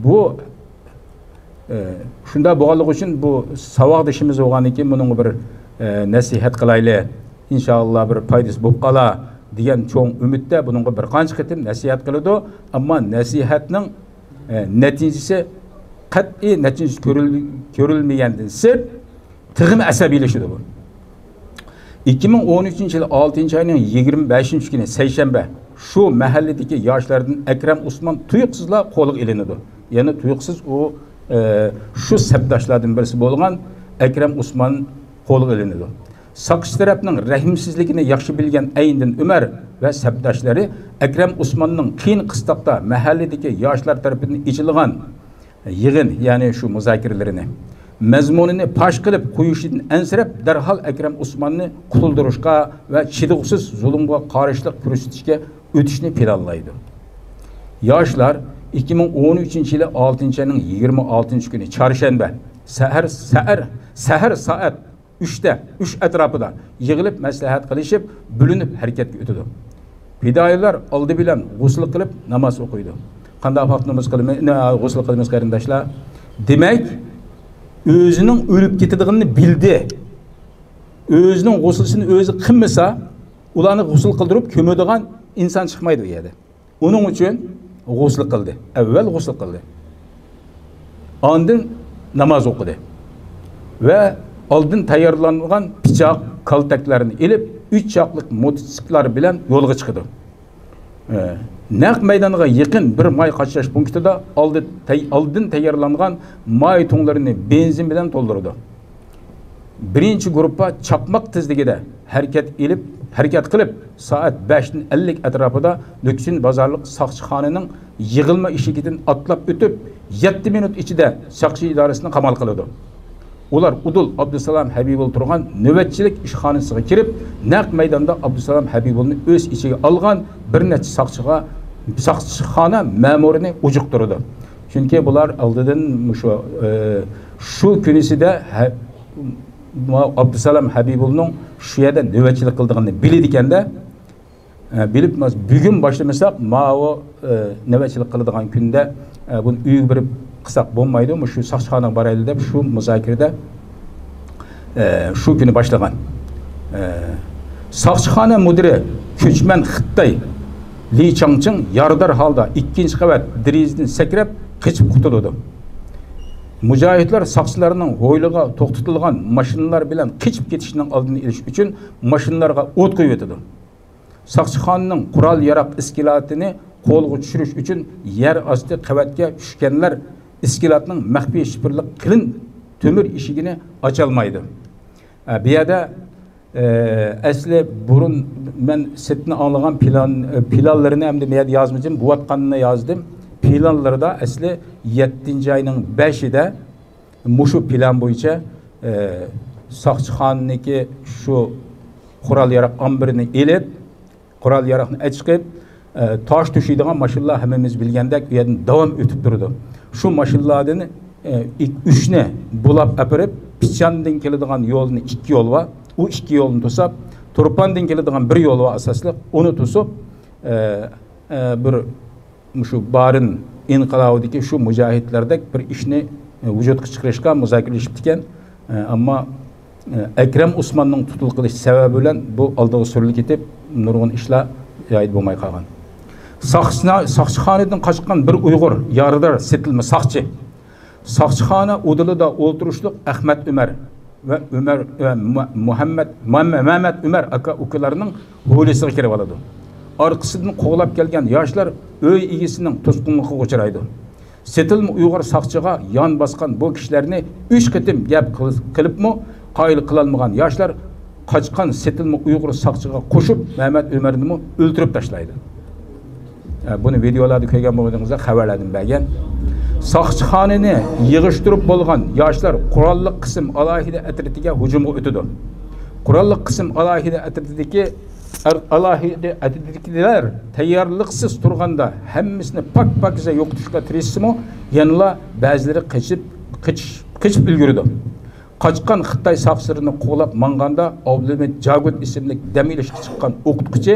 Bu shunda bo'lganligi uchun bu saboqdoshimiz bo'lgandan keyin buning bir nasihat qilayli. İnşallah bir foydasi bo'lib qolar degan cho'ng umidda buningga bir qancha qitim nasihat qiladi, ammo nasihatning natijasi qat'iy natijasi ko'rilmagandan sirt tig'im asabiylashadi bu. 2013 yil 6 ayning 25 kuni seshanba şu mahalladagi yoshlardan Akram Usmon tuyuqsizla qo'lga ilinadi. Ya'ni tuyuqsiz o şu sabdoshlardan birisi bo'lgan Akram Usmon qo'lga ilinadi. Saqchi tarafning rahimsizligini yaxshi bilgan Ayindin Umar va sabdoshlari Akram Usmonning qiyin qistoqda mahalladagi yoshlar tarafidan ichilgan yig'in, ya'ni shu muzokiralarini mazmunini pash qilib qo'yishidan ansirab darhol Akram Usmonni qutuldirishga va chidiqsiz zulmga qarshi kurashishga o'tishni planlaydi. Yoshlar 2013 yili 6 ayning 26 kuni chorshanba sahar soat 3 atrofida yig'ilib maslahat qilishib, bo'linib harakatga o'tadi. Fidoyilar oldi bilan g'usl qilib namoz o'qiydi. Qanday vaqtimiz g'usl qilamiz qarindoshlar? Demak, o'zining o'lib ketadiganini bildi. O'zining g'uslini o'zi qilmasa, ularni g'usl qildirib ko'madigan inson chiqmaydi u yerda. Uning uchun g'usl qildi. Avval g'usl qildi. Ondan namoz o'qidi. Va oldin tayyorlangan pichoq, kaltaklarini ilib, 3 chaqliq motosikletlar bilan yo'lga chiqdi. Naq maydonga yaqin bir may qachirish punktida oldin tayyorlangan may to'nglarini benzin bilan to'ldirdi. Birinchi guruhga chaqmoq tezligida harakat qilib soat 5:50 atrofida Luksin bozorlik soqchixonaning yig'ilma eshigidan atlab o'tib 7 minut ichida soqchi idorasini qamal qiladi. Ular Udul Abdusalom Habibul turgan navbatchilik ishxonasiga kirib, naq maydonda Abdusalom Habibulni o'z ichiga olgan bir necha soqchixona ma'murini ujuqtirdi. Chunki bular oldidan shu kunisida Abdusalom Habibulning shu yerda navbatchilik qilganini biladi ekanda, bilib bugun boshlamasak, ma'o navbatchilik qiladigan kunda buni uyga berib qilsak bo'lmaydi, shu soqchixonaga boraylik deb shu muzokarada shu kuni boshlagan. Soqchixona mudiri ko'chman Xitoy Li Changching yordar holda 2-qavat derazadan sakrab qochib qutuldi. Mujohidlar soqchilarning ho'yliga to'xtatilgan mashinalar bilan qochib ketishining oldini olish uchun mashinalarga o't qo'yib o'tdi. Soqchixonaning qurol yaroq iskilatini qo'lga tushirish uchun yer osti qavatga tushganlar iskilatning maxfiy shipirlik qilin temir eshigini ocha olmaydi. Bu yerda asli burun men setni anlagan planlarını hem de men yazmışım, bu atqanını yazdım. Planlarda asli 7. ayının 5'ida muşu plan boyunca soqchixonniki şu qurol yaroq ambirini elib, qurol yaroqni chiqib, tosh tushiydigan mashinalar hammamiz bilgandek u yerdan davom o'tib turdi. Shu mashinalardan 3ni bulab apirib, Pichandan keladigan yo'lni 2 yo'l va u 2 yo'lni to'sab, Turpandan keladigan bir yo'l va asosli uni to'sib, bir shu barin inqilobidagi shu mujohidlardek bir ishni vujudga chiqarishga muzokaralashib ekan, ammo Akram Usmonning tutul qilish sababi bilan bu oldiga surilib ketib, nurg'un ishlar joyida bo'lmay qolgan. Soqchixonadan qochgan bir Uyg'ur yarador setilma soqchi. Soqchixona udulida o'ltirishlik Ahmad Umar ve Muhammed Umar aka ukalarının hovlisiga kirib oladi. Arkasından qo'g'lab kelgan yoshlar öy egisining to'sqinligiga uchraydi. Setilma Uyg'ur soqchiga yon bosgan bu kishilarni 3 qatim gap qilibmi, qoyil qilolmagan yoshlar qochgan setilma Uyg'ur soqchiga qo'shib Muhammed Umarni o'ldirib tashlaydi. Buni videolarda ko'rgan bo'lganingizda xabarladim bergan. Soqchixonani yig'ishtirib bo'lgan yoshlar qurolli qism alohida atritiga hujumga o'tdi. Qurolli qism alohida atritidagilar tayyorliksiz turganda hammasini pak-pakza yo'qotishga tirishsimi, yanıla ba'zilari qochib ulgurdi. Qochgan Xitoy soqchilarini qo'lab manganda Abdulhamid Jagud ismli dam ilishga chiqqan o'qituvchi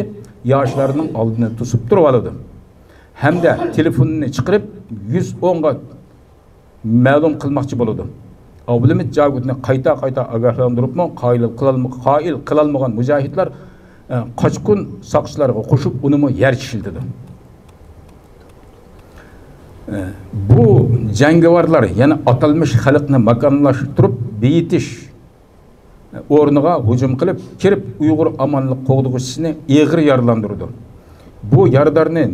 yoshlarning oldini to'sib turib oldi. Hamda telefonini chiqarib 110 ga ma'lum qilmoqchi bo'ldi. Abdulhamid Jagudni qayta ogohlantiribmi, qoyil qilolmagan mujohidlar qochqun soqchilarga qo'shib uni yer chishildi. Bu jangovarlar yana atalmış xalqni makonlashtirib beyitish o'rniga hujum qilib, kirib Uyg'ur amonlik qo'g'dug'ichisini eg'ir yaralandirdi. Bu yaradarni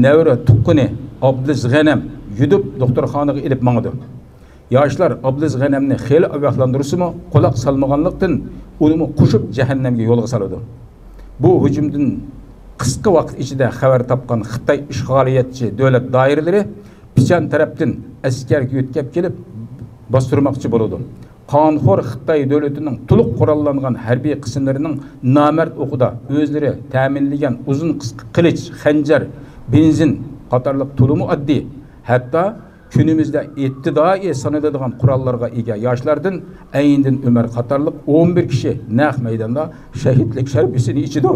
Nevra tuqquni Abdüz G'anam yudib doktorxonaga ilib mangdi. Yoshlar Abdüz G'anamni xeli ogohlantirsimi, quloq solmaganlikdan uni qo'shib jahannamga yo'lga soladi. Bu hujumdan qisqa vaqt ichida xabar topgan Xitoy ishg'oliyatchi davlat doiralari Pichan tarafdan askarga yetkazib kelib bostirmoqchi bo'ldi. Qonxo'r Xitoy davlatining to'liq qurollangan harbiy qismlarining nomard o'qida o'zlari ta'minlagan uzun qisqa qilich, xanjar, benzin qatorliq to'limi oddiy, hatto günümüzde ittidai sanıdığım kurallarga ega yoshlardan Ayindin Ömer qatorliq 11 kishi naq maydonda shahidlik sharifini ichidi.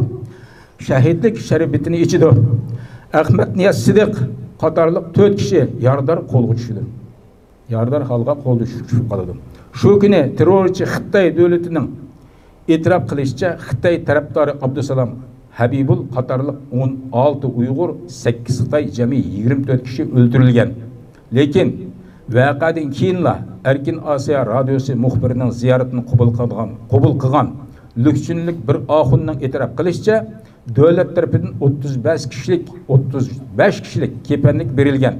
Shahidlik sharifini ichidi. Ahmad Niyaz Sidiq qatorliq 4 kishi yordar qo'lga tushdi. Yordar xalqqa qo'lga tushib qoldi. Shu kuni terrorchi Xitoy davlatining e'tirof qilishicha Xitoy tarafdori Abdusalom Habibul qatorliq 16 Uyg'ur, 8 Xitoy jami 24 kishi o'ldirilgan. Lekin vaqadan keyinla Erkin Asiya radiosi muxbirining ziyoratini qabul qilgan Lukchinlik bir oxunning e'tirof qilishicha Devlet tarafından 35 kişilik kepenlik verilgen.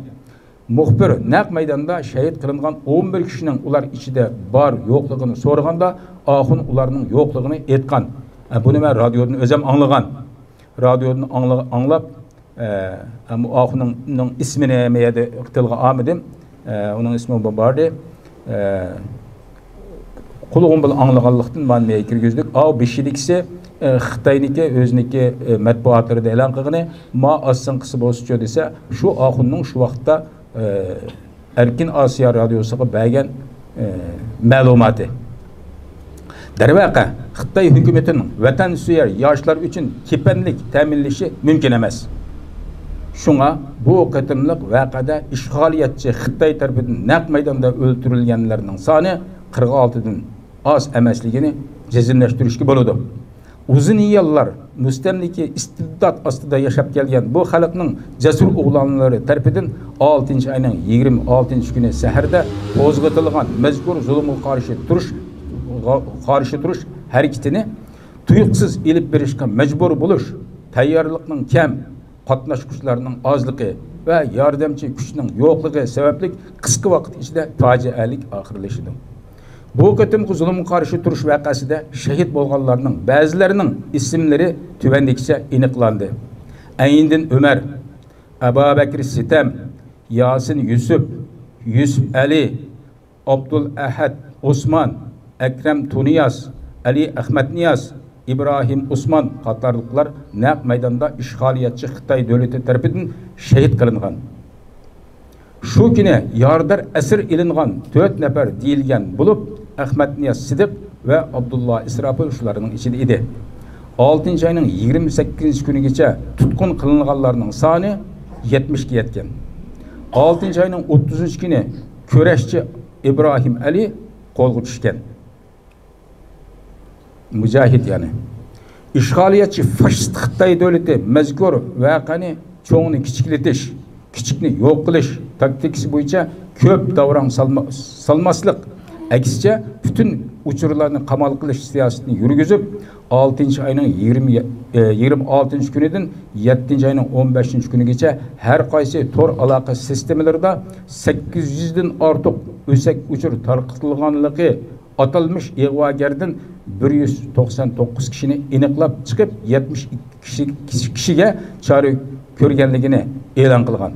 Muhbir naq maydanda şehit kılıngan 11 kişinin ular içinde bar yo'qligini so'raganda ahun ularning yo'qligini aytgan. Buni men radiodan o'zim anglagan. Radiodan anglab ahunning ismini meyde tilga olmadim. Onun ismi bardi. Qulug'im bilan anglaganlikdan men mey kirgizdik. Av beshilikisi Xitoyniki o'ziniki matbuotlarida e'lon qilgani ma assinqisi bo'lsa desa, shu ahunning shu vaqtda Erkin Asiya Radyosu'na bergen ma'lumoti. Darvaqa Xitoy hukumatining vatansuvar yoshlar uchun kepenlik ta'minlashi mumkin emas. Shunga bu qatimliq vaqada ishg'oliyatchi Xitoy tarafidan naq maydonda o'ldirilganlarning soni 46 dan oz emasligini jazmlashtirishga bo'ladi. Uzun yıllar müstemlike istibdat astida yaşap gelgen bu xalqning cesur oğlanları tarafından 6. ayının 26. günü səhərdə qo'zg'atilgan mezkur zulmga qarşı turuş hareketini tuyuqsiz elib berishga mecbur bo'lish, tayyorlikning kam, qatnashuvchilarning ozligi va yordamchi kuchning yo'qligi sababli qisqa vaqt ichida fojialik oxirlashdi. Bu qatimki zulmga qarşı turuş vaqasida şehit bo'lganlarning ba'zilarining ismlari tuvandikcha aniqlandi. Ayindin Ömer, Abu Bakr Sitam, Yasin Yusuf, Yusuf Ali, Abdul Ahad Osman, Ekrem Tuniyas, Ali Ahmed Niyaz, İbrahim Osman qatorliqlar naq maydonda ishg'oliyatchi Xitoy davlati tomonidan shahid qilingan. Şu kuni yordar asir ilingan 4 nafar deyilgan bo'lib, Ahmed Niyaz Sidiq ve Abdullah İsrafil şularının içinde idi. 6. ayının 28. günügacha tutkun kılınganlarının sani 72 yetken. 6. ayının 30. günü köreşçi İbrahim Ali qo'lga tushgan. Mücahid yani. İşgaliyatçı faşist Xitoy davlati mazkur vaqani cho'ngni kichiklatish, kichikni yo'q qilish taktikasi bo'yicha ko'p davron salmaslik, aksicha bütün uçurlarını qamal qilish siyosetini yurgizib 6. ayının 26. günüden 7. ayının 15. günügacha har qaysi tor aloqa sistemalarida 800 dan ortiq o'sak uçur tarqatilganligi atalmış ig'vogardan 199 kishini aniqlab chiqib 72 kishiga chora ko'rganligini e'lon qilgan.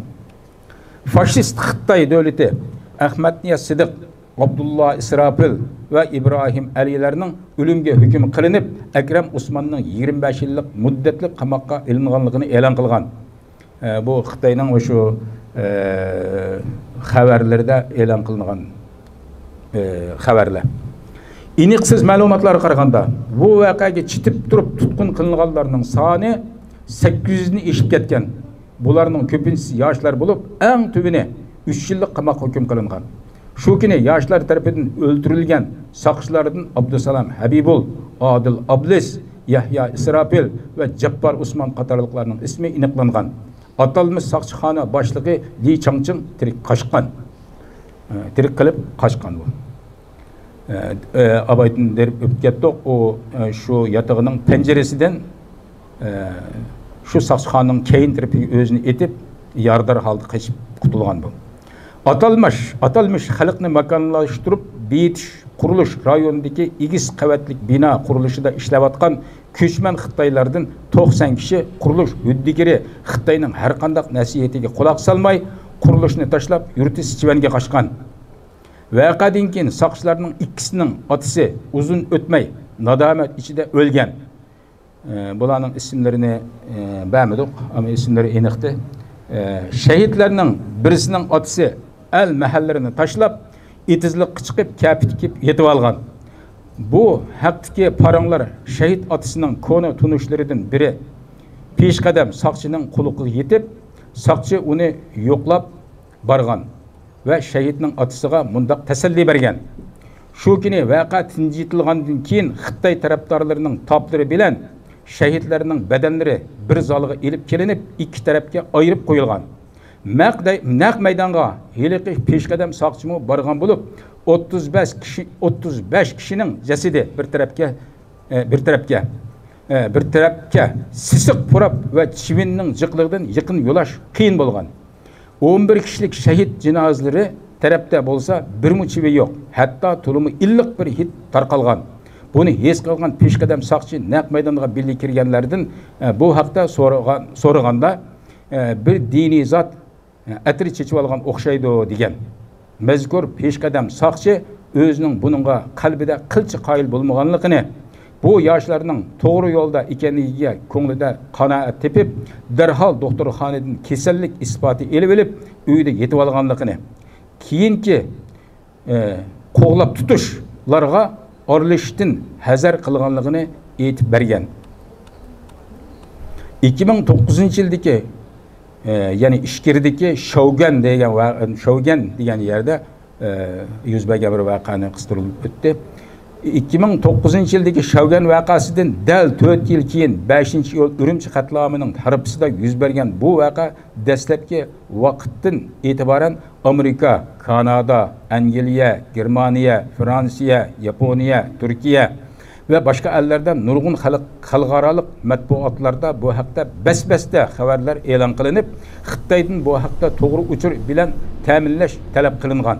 Faşist Xitoy davlati Ahmed Niyaz Sidiq, Abdullah İsrafil ve İbrahim Ali'lerinin ölümge hüküm kılınıp Ekrem Osman'ın 25 yıllık müddetli qamoqqa ilinganligini e'lon qilgan. Bu Xitoyning o'sha xabarlarda e'lon qilingan xabarlar. Iniqsiz ma'lumotlarga qaraganda bu voqeaga chitib turib tutqun qilinganlarning soni 800 ni eshib ketgan. Bularning ko'pinchisi yoshlar bo'lib, eng tubini 3 yillik qamoq hukm qilingan. Şu kuni yoshlar tarafidan o'ldirilgan saqchilardan Abdusalam Habibul, Adil Ablis, Yahya Israfil ve Jabbor Usman qatorliqlarning ismi aniqlangan. Atalmış saqchixona boshlig'i Li Changching tirik qaşqan. Tirik qilib qaşqan bu. Abaytın derib o'tib ketdik. O şu yatağının penceresinden şu saqchixonaning keyin tarafiga o'zini etib yordar halda qaçib qutulgan bu. Atalmış xalqni makonlashtirib bitish qurilish rayonidagi 2 qavatlik bina qurilishida ishlayotgan ko'chman Xitoylardan 90 kishi qurilish huddigiri Xitoyning har qanday nasihatiga quloq solmay qurilishni tashlab yurti Sichvanga qochgan. Voqeadan keyin saqchilarning ikkisining otasi uzun o'tmay nadomat ichida o'lgan. Bularning ismlarini bilmadik, ama isimleri aniqdi. Şehitlerinin birisinin otasi el mahallerini taşlap itizlik çıkıp kapitip yetib algan. Bu haktaki paranglar şehit atasının konu tunuşlarından biri peshqadam saqchining qo'liga yetib, saqchi uni yo'qlab bargan ve şehitning atasiga mundaq tasalli bergan. Shu kuni vaqa tinjitilgandan keyin Xitoy tarafdorlarining toplari bilan şehitlerinin bedenleri bir zalga elip kelinip iki tarafga ayırıp qo'yilgan. Naq maydonga heliqi peshqadam saqchimi bargan bo'lib 35 kishining jasadi bir tarafga bir tarafga sisiq purab va chivinning jiqligidan yaqin yo'lash qiyin bo'lgan. 11 kishilik shahid jinozalari tarafda bo'lsa, birmu chivi yo'q. Hatto tulumi illiq bir hid tarqalgan. Buni his qilgan peshqadam saqchi naq maydonga birga kirganlardan bu haqda so'raganda bir diniy zot atri chechib olgan o'xshaydi degan. Mazkur peshqadam saqchi o'zining buningga qalbida qilchi qoyil bo'lmaganligini, bu yoshlarning to'g'ri yo'lda ekanligiga ko'nglida qanoat tepib, darhol doktorxonadan kasallik isboti elib olib, uyda yetib olganligini, keyingi qo'g'lab tutishlarga aralashishdan hazar qilganligini aytib bergan. 2009-yildagi ya'ni Ishkirdagi Shougan degan yerda yuz bergan bir voqeani qistirilib o'tdi. 2009-yildagi Shougan voqeasidan dal 4 yil keyin 5-iyul Urumchi qatlamining harbisida yuz bergan bu voqea dastlabki vaqtdan e'tiboran Amerika, Kanada, Angliya, Germaniya, Fransiya, Yaponiya, Turkiya ve başka ellerden nurgun xalqarалық matbuotlarda bu haqda bas-basda xabarlar e'lon qilinib, Xitoydan bu haqda to'g'ri uchur bilan ta'minlash talab qilingan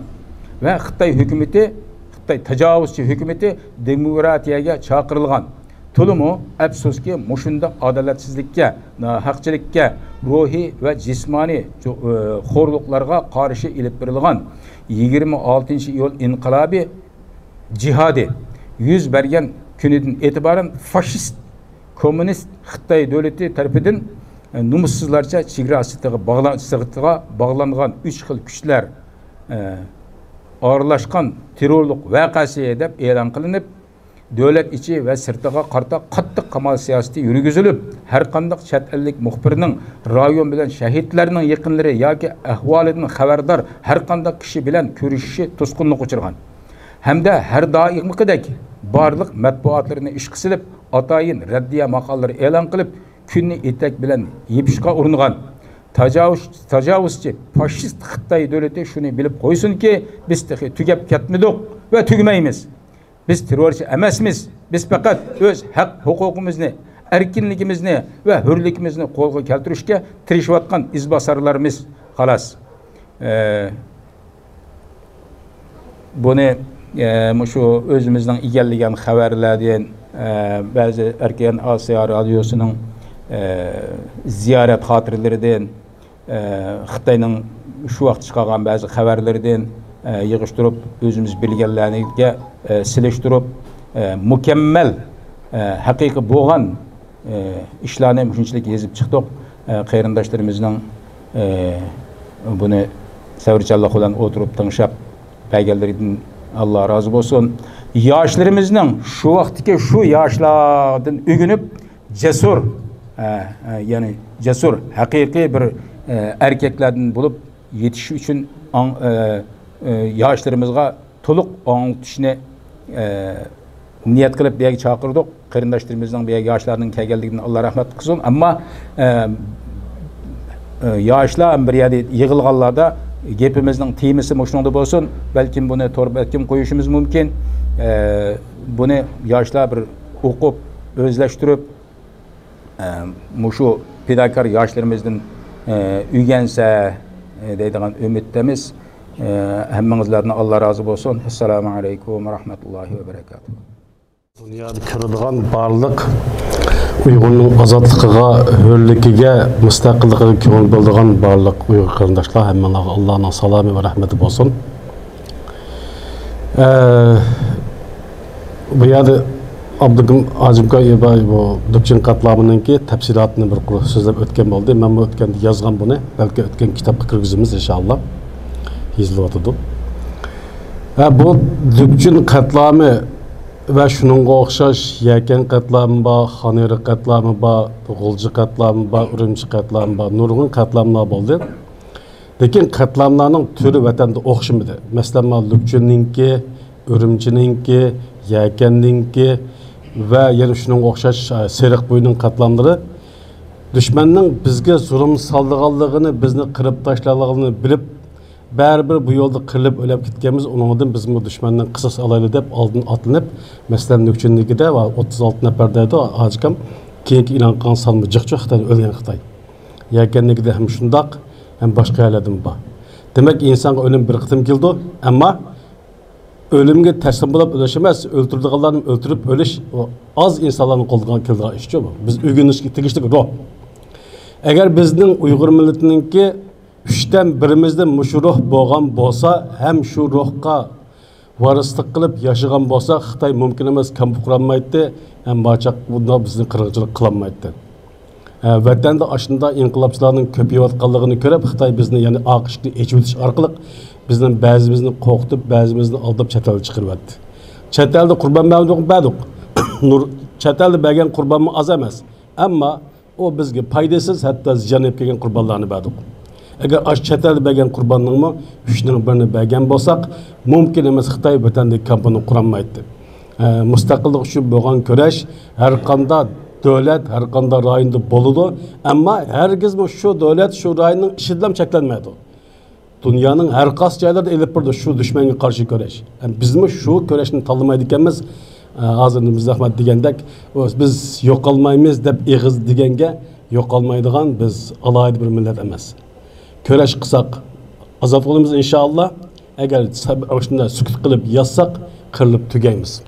ve Xitoy hukumati, Xitoy tajovuzchi hukumati demokratiyaga chaqirilgan. Tulumu afsuski mushunda adolatsizlikka, haqchilikka, ruhiy ve jismoniy xo'rliqlarga qarshi ilib berilgan 26-iyul inqilobi jihadi yüz bergen kunidan e'tiboran faşist, komünist Xitoy davlati tarafidan numussizlarcha chegara sig'atiga bağlangan 3 xil kuchlar aralashgan terrorlik voqeasi deb e'lon qilinib, davlat ichi va sirtiga qarta qattiq qamal siyosati yurgizilib, har qanday chet ellik muxbirning rayon bilan shahidlarning yaqinlari yoki ahvolidan xabardor har qanday kishi bilan ko'rishishi to'sqinlik uchirgan. Hamda her daimlikidek barlık matbuatlarını iş kısılıp, atayin raddiya maqalları e'lon qilib, kunni etek bilan yepishga uringan. Tajovuzchi faşist Xitoy davlati shuni bilib qo'ysin ki, biz tugab ketmadik va tugmaymiz. Biz terrorchi emasmiz. Biz faqat o'z haq huquqimizni, erkinligimizni va hurligimizni qo'lga keltirishga tirishayotgan izbosarlarimiz xolos. Buni şu özümüzden egallagan xabarlardan bazı Erkin Asiya radyosunun ziyaret xatirlaridan Xitoyning şu vaqt chiqargan bazı xabarlardan yig'ishtirib o'zimiz bilganlarga silishtirib mukammal haqiqiy bo'lgan ishlarni shunchalik yozib chiqdik. Qarindoshlarımızning buni savrchanlik bilan o'tirib tinglab belgelerinden Allah razı olsun. Yaşlarımızın şu vaktiki şu yaşlardan ügünüp cesur, yani cesur, hakiki bir erkeklerden bulup yetişi için yaşlarımızga toluk anlatışını niyet kılıp bir yere çağırdık. Qarindoshlarımızın bir yaşlarının kelganligidan Allah rahmet kılsın. Ama yaşlar bir yerde yığılganlarda gepimizning temisi moşnunda bo'lsin, balkim buni belkim qo'yishimiz mumkin. Buni yoshlar bir o'qib, o'zlashtirib, mushu pedagog yoshlarimizdan uygansa deydigan umiddamiz. Hammangizlardan Allah razı olsun. Assalomu alaykum va rahmatullohi va barakatuh. Dünyada kiradigan barliq Uyg'urning ozodligiga, hurligiga, mustaqilligiga ko'ngil bildigan barliq Uyg'ur qarindoshlar hammalarga Allohning salomi va rahmati bo'lsin. Bu yerda Abdugim Azimka bu Dukchin qatlamininki tafsilotini bir so'zlab o'tgan bo'ldi. Men bu o'tganda yozgan buni, balki o'tgan kitobga kirgizamiz inshaalloh. Yozilib bu Dukchin qatlami ve şununla okşaş Yaken katlamı ba, Xaneri katlamı ba, G'ulji katlamı ba, Urumchi katlamı ba, nurgun katlamlar oldu. Lekin katlamlarning türü vatanda o'xshamadi. Masalan, Lukchinninki, Urumchininki, Yakenninki ve yana shununga o'xshash Seriqbo'yning katlamları düşmanning bizga zulm soldiganligini, bizni qirib tashlaganligini bilib, Bərabər bu yolda qırılıb ölüb gitkenimiz, onundan bizim bu düşmandan qısas alaylı deb aldın atlanıp, mesela Nökçünlükdə var 36 nəfərdəydi o Hacıqam, keyinki ilan qan salmı cıq-cıq Xitay, ölgen Xitay. Yerkenlikdə hem şundaq, hem başqa yerlerden var. Demek insana ölüm bir qıtım geldi, ama ölümge teslim bulup ölüşemez, öldürdüklerini öldürüp ölüş, o az insanların kolduğunu kildiği işçi bu. Biz ügünüşki tigiştik ruh. Eğer bizden Uygur milletinin ki, üçten birimizden muşu ruh boğan bolsa, hem şu ruhka varıslık kılıp yaşayan bolsa, Xitay mümkün emez kampı kuranmaydı, hem bağçak bunda bizden kırıcılık kılanmaydı. Vatanda aşında inqilabçılarının köpeyotqanlığını görüp, Xitay bizni yani AQShni echivetish arqali bizden bazımızını qo'rqitib, bazımızını aldab chet elga chiqaryapti. Chet elda qurban berdik. Chet elda bergan qurbonimiz oz emas. Ammo o bizga foydasiz, hatto ziyon olib kelgan qurbonlarni berdik. Agar ash chet elda bergan qurbonning 3ning birini bergan bo'lsak, mumkin emas Xitoy vatandagi kampani qurolmaydi. Mustaqillik uchun bo'lgan kurash har qanday davlat, har qanday rayonda bo'ladi, ammo hargizmi shu davlat, shu rayonning ishidan cheklanmaydi. Dünyanın her kas yerlerde elip burada şu düşmana karşı köreş. Yani bizim şu köreşini tanımaydı ikimiz ağzımız zahmet digendek biz yok almayımız dep eğiz digenge yok almaydıgan biz alaydı bir millet emez. Köreş kısak azat olumuz inşallah eğer başında sükut kılıp yazsak kırılıp tügeyimiz.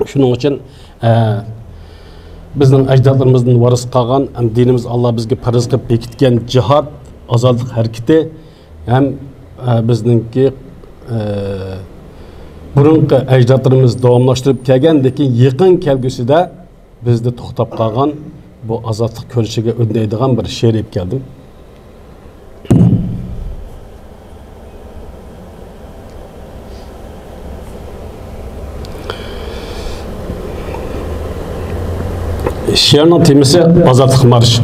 Şunun için bizden ecdatlarımızın varıs kalgan dinimiz Allah bizge parız kılıp bekitken cihat azaldık hareketi hem bizningki burunqi ajdodlarimiz davomlashtirib kelgandeki yaqin kelgusida bizni to'xtab qolgan bu azodlik ko'rishiga undaydigan bir she'r olib keldim. She'rning temisi azodlik marshi.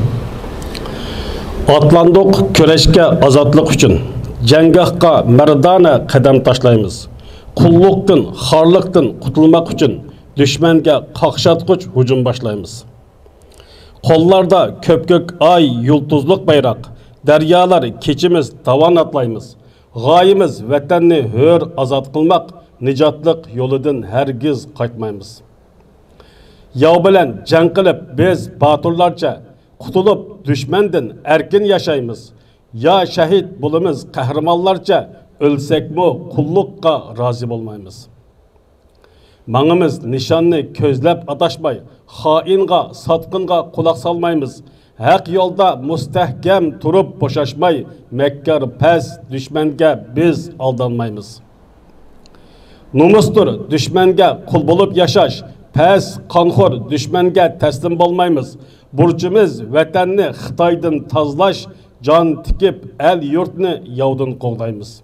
Atlandık köreşke azatlık için. Cengahka merdane kadem taşlayımız. Kulluktan, harlıktan kutulmak için düşmenge kakşatkuç hücum başlayımız. Kollarda köpkök ay yıldızlık bayrak, deryalar keçimiz tavan atlayımız. Gayimiz vatanni hür azat kılmak, nicatlık yoludun hergiz kaytmayımız. Yav bilen cenk kılıp biz batırlarca Kutulup düşmenden erkin yaşayımız. Ya şehit bulumuz kahramanlarca ölsek mi kullukka razı olmayımız. Mağımız nişanını közlep adaşmay, hainga, satqınga kulak salmayımız. Hak yolda müstehkem turup boşaşmay, mekkar pes düşmenge biz aldanmayımız. Numustur düşmenge kul bulup yaşaş, pes kanxor düşmenge teslim olmayımız. Burcumuz vatanni Xitoydan tozlash, jon tikib el yurtni yovdan qo'g'daymiz.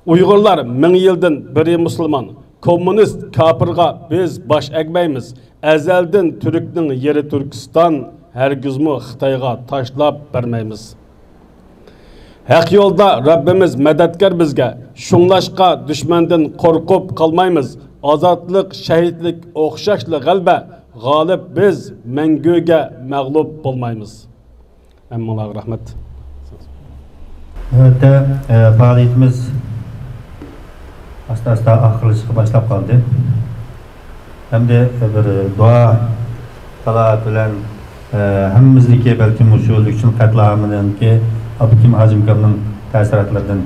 Uyg'urlar 1000 yildan biri musulmon, kommunist kafirga biz bosh egmaymiz. Azaldan Türkning yeri Turkiston, hargizmi Xitoyga tashlab bermaymiz. Haq yo'lda Rabbimiz madadkor bizga, shunglashqa dushmandan qo'rqib qolmaymiz. Azodlik, shahidlik o'xshashli g'alaba Galip biz mengüge mağlup olmayımız. Emmalar rahmet. Evet, faaliyetimiz asta ahırlı çıkıp başlap kaldı. Hem de bir dua talat bilen hemmimizdeki belki muşuluk için katliamının ki Abdülkim Hacimkam'ın təsiratlardan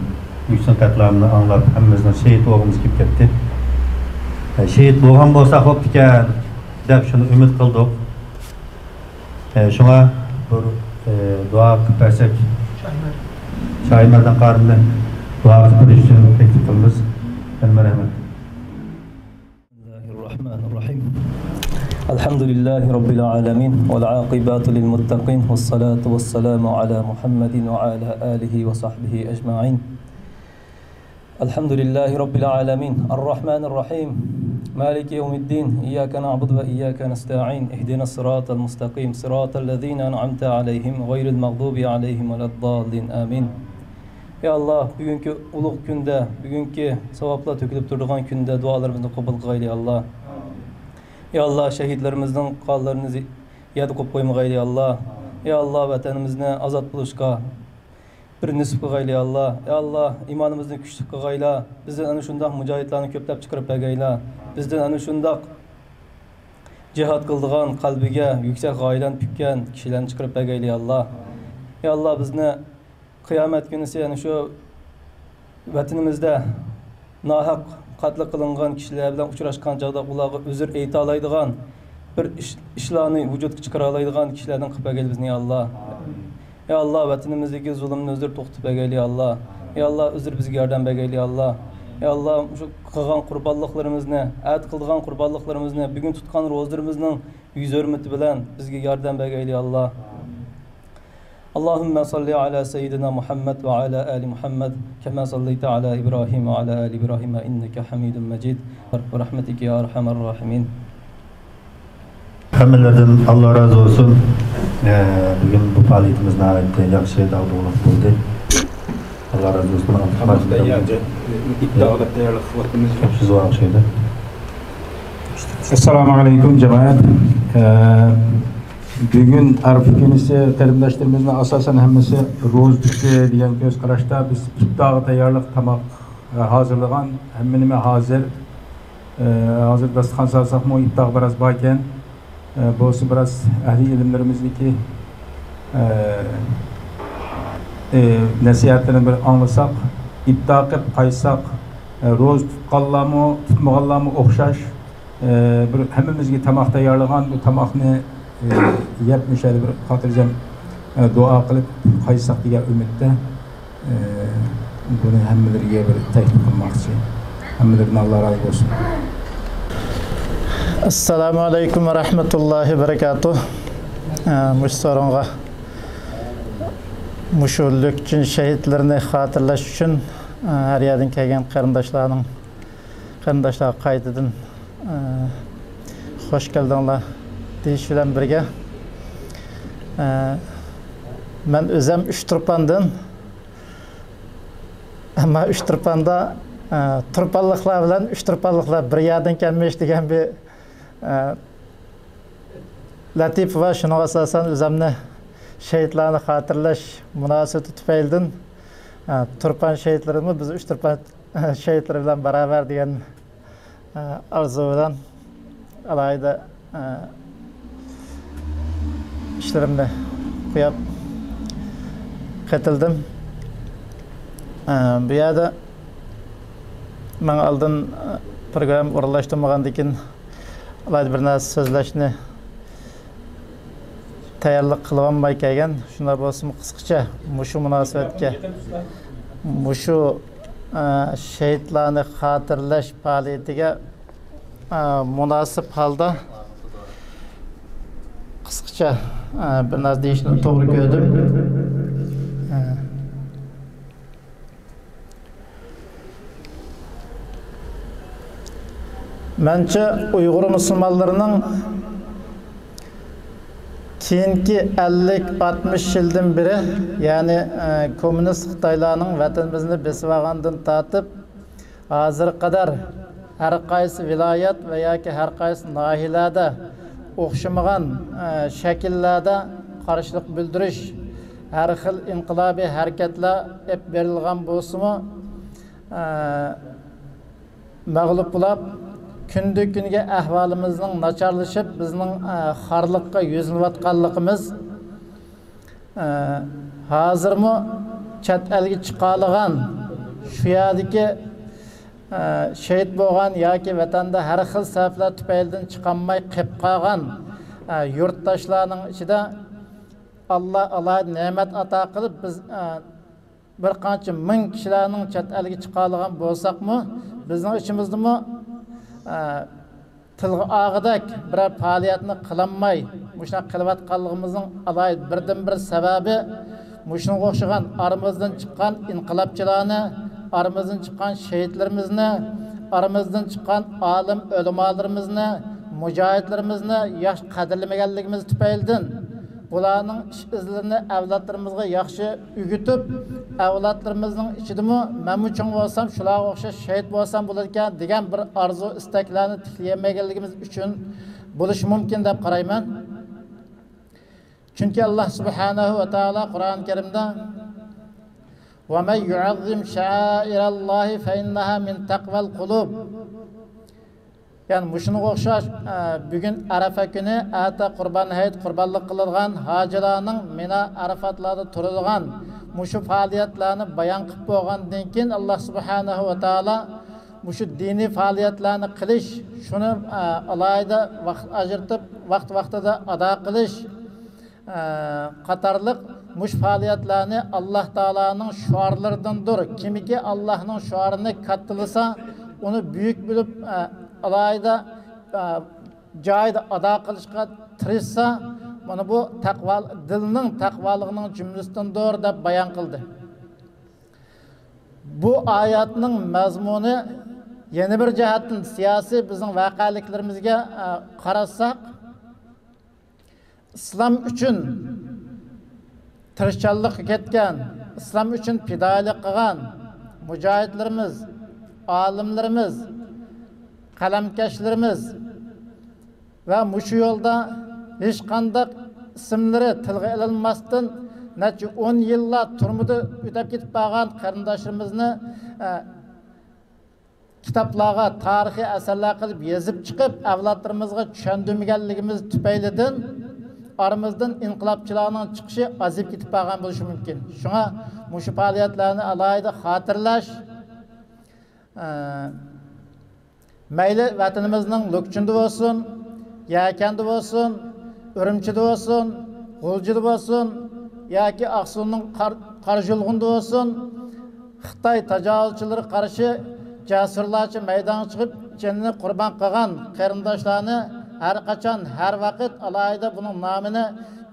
üçün katliamını anlap hemmimizden şehit olmamız gibi gitti. Şehit olgan bolsa hop diken dep şunu ümit kıldık. Şuna bir dua kılıp versek Şahimer'den karımdan dua kılıp için teklif kılırız. Elime rahmet. Bismillahirrahmanirrahim. Elhamdülillahi Rabbil alemin. Vel aqibatu lil muttaqin. Ve salatu ve selamu ala Muhammedin ve ala alihi ve sahbihi ecma'in. Elhamdülillahi Rabbil alemin. Errahmanirrahim. مالك يوم الدين إياك نعبد وإياك نستعين اهدنا الصراط المستقيم صراط الذين أنعمت عليهم غير المغضوب عليهم ولا الضالين آمين. Ya Allah, bugünkü ulug günde, bugünkü sevapla tökülüp durduğun günde dualarımızı kabul kıl ya Allah. Ya Allah, şehitlerimizden kanlarını yad koyup koyma ya Allah. Ya Allah, vatanımızı azat buluşka, bir nisb qilgayli Allah. Ey Allah, imonimizni kuchli qilgayla. Bizdan ana shundoq mujohidlarni ko'plab chiqarib bergayla. Bizdan ana shundoq jihad qildigan, qalbiga yuksak g'oyalarni tutgan kishilarni chiqarib bergayli Allah. Ey Allah, bizni qiyomat kuni sen shu vatanimizda nohaq qatl qilingan kishilar bilan uchrashgan chog'da ularga uzr ayta oladigan bir ishlarni vujudga chiqara oladigan kishilardan qilib bergayli bizni, ey Allah. Ey Allah, vatanimizdagi zulmni uzr to'xtatib bergayli Allah. Ey Allah, uzr bizga yordam bergayli Allah. Ey Allah, shu qilgan qurbonliklarimizni, ayt qilgan qurbonliklarimizni, bugun tutgan ro'zlarimizning yuz hurmati bilan bizga yordam bergayli Allah. Allahumma salli ala sayyidina Muhammad va ala ali Muhammad kama sallaita ala Ibrahim va ala ali Ibrahim innaka Hamidum Majid. Bi rahmatika ya arhamar rahimin. Hammalardan Allah razı olsun. Bugün bu faaliyetimiz nihayetinde yaxshi davomli bo'ldi. Allah razı olsun. Siz var şeyde. Assalamu alaikum cemaat. Bugün Arif günüsü qarindoshlarimizni asosan hammasi ro'z tuti degan ko'z qarashda biz iftorga tayyorlik tamoq hozirlagan, hamma nima hozir. Hozir dasturxon solsaqmi iftor biroz bor ekan. Bo'lsa biroz ahli ilmlarimizniki nasihatlarini bir anglasak, iftor qilib qaytsak, ro'z tutganlarmi, tutmaganlarmi o'xshash bir hammamizga tamoq tayyorlagan bu tamoqni yep müşahede bir hatırlayacağım dua kılıp kaysak diye ümitte bunu hemmeleriye bir teklif kılmak için hemmelerine Allah razı olsun. Assalamu alaikum ve rahmetullahi ve berekatuh. Muş sorunğa muşulluk için şehitlerini hatırlaş için her yerden kelgen qarindoshlar qaytadan hoş geldinler deyiş bilen birge. Ben özüm Üçturpan'dan ama Üçturpan'da Turpanlıklar bilen Üçturpanlıklar bir yerden gelmiş diyen bir latif var. Şuna asasen özümle şehitlerini hatırlaş münasebeti tüfeydin. Turpan şehitlerimi biz Üçturpan şehitleri bilen beraber diyen arzudan alayda işlerimde koyup katıldım. Bu yerde ben aldın program oralaştırmağandan keyin alayda bir narsa sözleşni tayyorlik qilib olmay kelgan. Shunda bo'lsa qisqacha mushu munosabatga mushu şehitlarni hatırlash faoliyatiga munosib holda qisqacha bir narsa deyishni to'g'ri ko'rdim. Menimcha Uyg'ur musulmonlarining keyingi 50-60 yildan beri, ya'ni kommunist Xitoylarning vatanimizni besib olgandan tortib hozir qadar har qaysi viloyat va yoki har qaysi nahiyalarda o'xshamagan shakllarda qarshilik bildirish, har xil inqilobiy harakatlar hep berilgan bo'lsa-mu mag'lub bo'lib kundan kunga ahvolimizning nacharlashib bizning xorliqqa yuzilayotganligimiz hozirmi chet elga chiqadigan shu yerdagi şehit bo'lgan yoki vatanda har xil sabablar tufaylidan chiqolmay qolib qolgan yurtdoshlarning ichida Allah alohida ne'mat ato qilib biz bir qancha ming kishilarning chet elga chiqadigan bo'lsakmi bizning ichimizdami tilga og'idak bir faoliyatni qilolmay mushunaqa qilayotganligimizning alohida birdan bir sababi mushunga o'xshagan aramizdan chiqqan inqilobchilarni, aramızdan çıkan şehitlerimizni, aramızdan çıkan alim ölümalarımızı, mücahitlerimizni yaş qadrlamaganligimiz tufaylidan bularning izlarini avlodlarimizga yaxshi ügütüp avlodlarimizning ichidami men uchun bo'lsam shularga o'xshash shahid bo'lsam bo'larkan degan bir arzu istaklarni tiklamaganligimiz uchun bo'lishi mumkin deb qarayman. Chunki Alloh subhanahu va taolo Qur'oni Karimda وَمَنْ يُعَظِّمْ شَعَائِرَ اللّٰهِ فَاِنَّهَا مِنْ تَقْوَى الْقُلُوبِ. Yani muşunu okşaş, bugün Arafa günü, ata Kurban Hayit kurbanlık kılılgan, hacılarının Mina Arafatlarda turulgan, muşu faaliyetlerini bayan kıp boğandan keyin Allah Subhanahu ve Taala muşu dini faaliyetlerini kılış, şunu alayda vaqt ajırtıp, vaqtida ada kılış, qatarlık muş faaliyetlerini Allah Taala'nın şuarlarındandır. Kimiki Allah'ın şuarını kattılırsa, onu büyük bilip alayda joyida ada qilishga tirishsa, mana bu taqvo, dilning taqvoligining jumlasidandir deb bayon qildi. Bu oyatning mazmuni yana bir jihatdan siyosiy bizning voqealiklarimizga qarasak, islom uchun tirishchanlik ketgan, islom uchun fidoilik qilgan mujohidlarimiz, olimlarimiz, qalamkashlarimiz va mushu yo'lda hech qanday ismlari tilga ilinmasdan necha 10 yillar turmida o'tab ketib qolgan qarindoshlarimizni kitoblarga, tarixiy asarlar qilib yozib chiqib, avlodlarimizga tushundirmaganligimiz tufaylidan aramızdan inqilobchilarning chiqishi azib ketib qolgan bo'lishi mumkin. Shunga mushu faoliyatlarni alohida xotirlash, mayli vatanimizning Lokchunda bo'lsin, Yakanda bo'lsin, Urumchida bo'lsin, G'uljida bo'lsin, yoki Aqsuning Qarjulg'unda bo'lsin, Xitoy tajovuzchilari qarshi jasurlarcha maydonga chiqib, jonini qurbon qilgan qarindoshlarni har qachon, har vaqt alohida buning nomini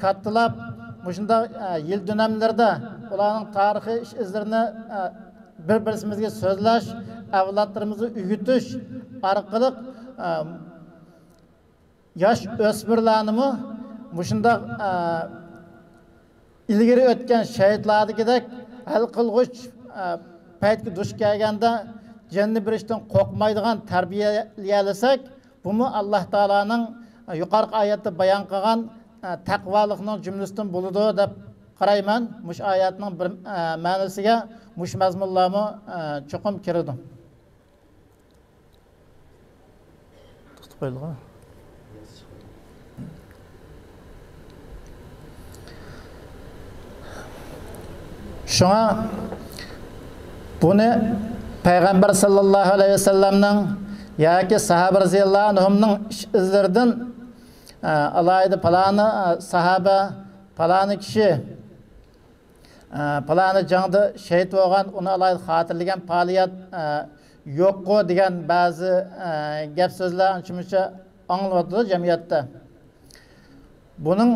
kattalab, mushunda yil dönamlarda ularning tarixiy ish izlarini bir-birimizga so'zlash, avlodlarimizni uyutish orqali yosh o'smirlarni mushunda ilgari o'tgan shahidlardagidek hal qilg'uch paytga duch kelganda jonni birishdan qo'rqmaydigan tarbiyalasak, bu mu Allah Taala'nın yuqorqi oyatda bayon qilgan taqvolikning jumlasidan bo'ladi deb qarayman. Mush oyatning bir ma'nosiga mush mazmunlarni cho'qim kirdi. Tutib qo'yilgan. Şuna bunu Peygamber sallallahu aleyhi ve sellem'nin yoki sahoba radhiyallohu anhumning izlaridan alayda palani sahaba, palani kishi palani jangda shahid bo'lgan, uni alayda xotirlagan faoliyat yo'q-ku degan ba'zi gap so'zlar ancha-muncha anglayotdi jamiyatda. Buning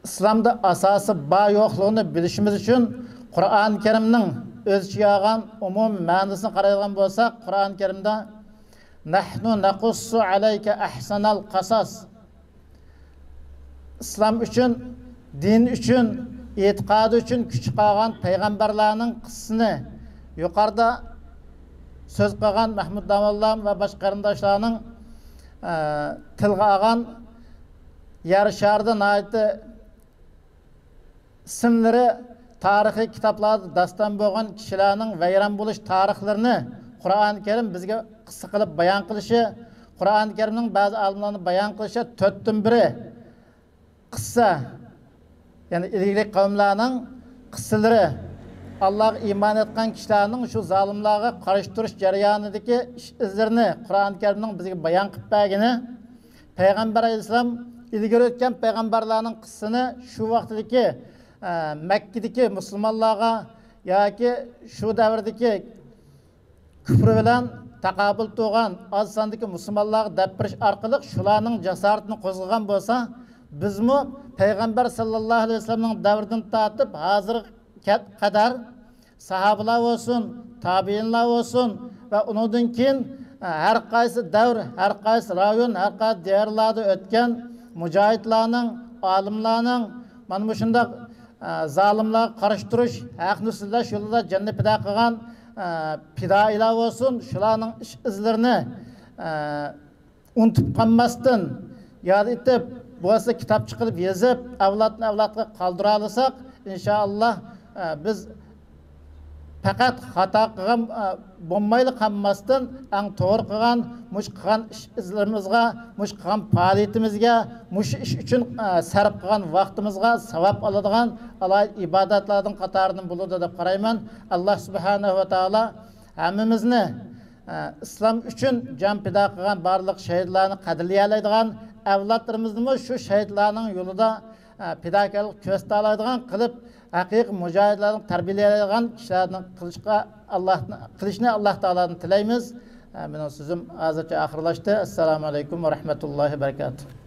islomda asosi bor yo'qligini bilishimiz uchun Qur'on Karimning o'z ichiga olgan umum ma'nosini qaraydigan bo'lsak, Qur'on Karimda Nahnu naqussu alayka ahsanal qasas. İslam üçün, din üçün, e'tiqod üçün kuch qilgan payg'ambarlarning qissasini yuqorida so'z qilgan Mahmud Davollam va boshqa qarindoshlarning tilga olgan yer sharida noiti ismlari tarixiy kitoblarda daston bo'lgan kishilarning vayron bo'lish tarixlarini Qur'on Karim bizga qissa qilib bayon qilishi, Qur'on Karimning ba'zi olimlarning bayon qilishi 4dan biri qissa, ya'ni ilgili qavmlarning qissalari, Allohga iymon etgan kishilarning shu zolimlarga qarshi turish jarayonidagi izlarini Qur'on Karimning bizga bayon qilib bergani, Payg'ambar alayhisalom ilgari o'tgan payg'ambarlarning qissasini shu vaqtdagi Makkadagi musulmonlarga yoki shu davrdagi kufr bilan taqobil to'g'an oz sondagi musulmonlarga deb berish orqali shularning jasoratini qo'zg'agan bo'lsa, bizmi payg'ambar sallallohu alayhi vasallamning davridan tortib hozirga qadar sahobalar bo'lsin, tabiinlar bo'lsin va undan keyin har qaysi davr, har qaysi rayon, har qaysi diyorlarda o'tgan mujohidlarning, olimlarning mana bu shunday zalimlar qarshi turish, haqni sizlash yo'lida jannat pido qilgan fidoilar bo'lsin, shularning ish izlarini unutib qolmasdan yod etib, bo'lsa kitob chiqarib yozib, avlodni avlodga qoldira olsak, inshaalloh biz faqat xato qilgan bo'lmayli qolmasdan eng to'g'ri qilgan mush qilgan ish izlarimizga mush qilgan faoliyatimizga mush ish uchun sarf qilgan vaqtimizga savob oladigan alohida ibodatlarning qatoridan bo'ladi deb qarayman. Alloh subhanahu va taolo hammamizni islom uchun jon fido qilgan barliq shahidlarni qadrlay oladigan, avlodlarimizni shu shahidlarning yo'lida fidokorlik ko'rsata qilib haqiqiy mujohidlarni tarbiyalaydigan kishilarni qilishni Alloh taoladan tilaymiz. Mening so'zim hozircha oxirlashdi. Assalomu alaykum va rahmatullohi va barakatuh.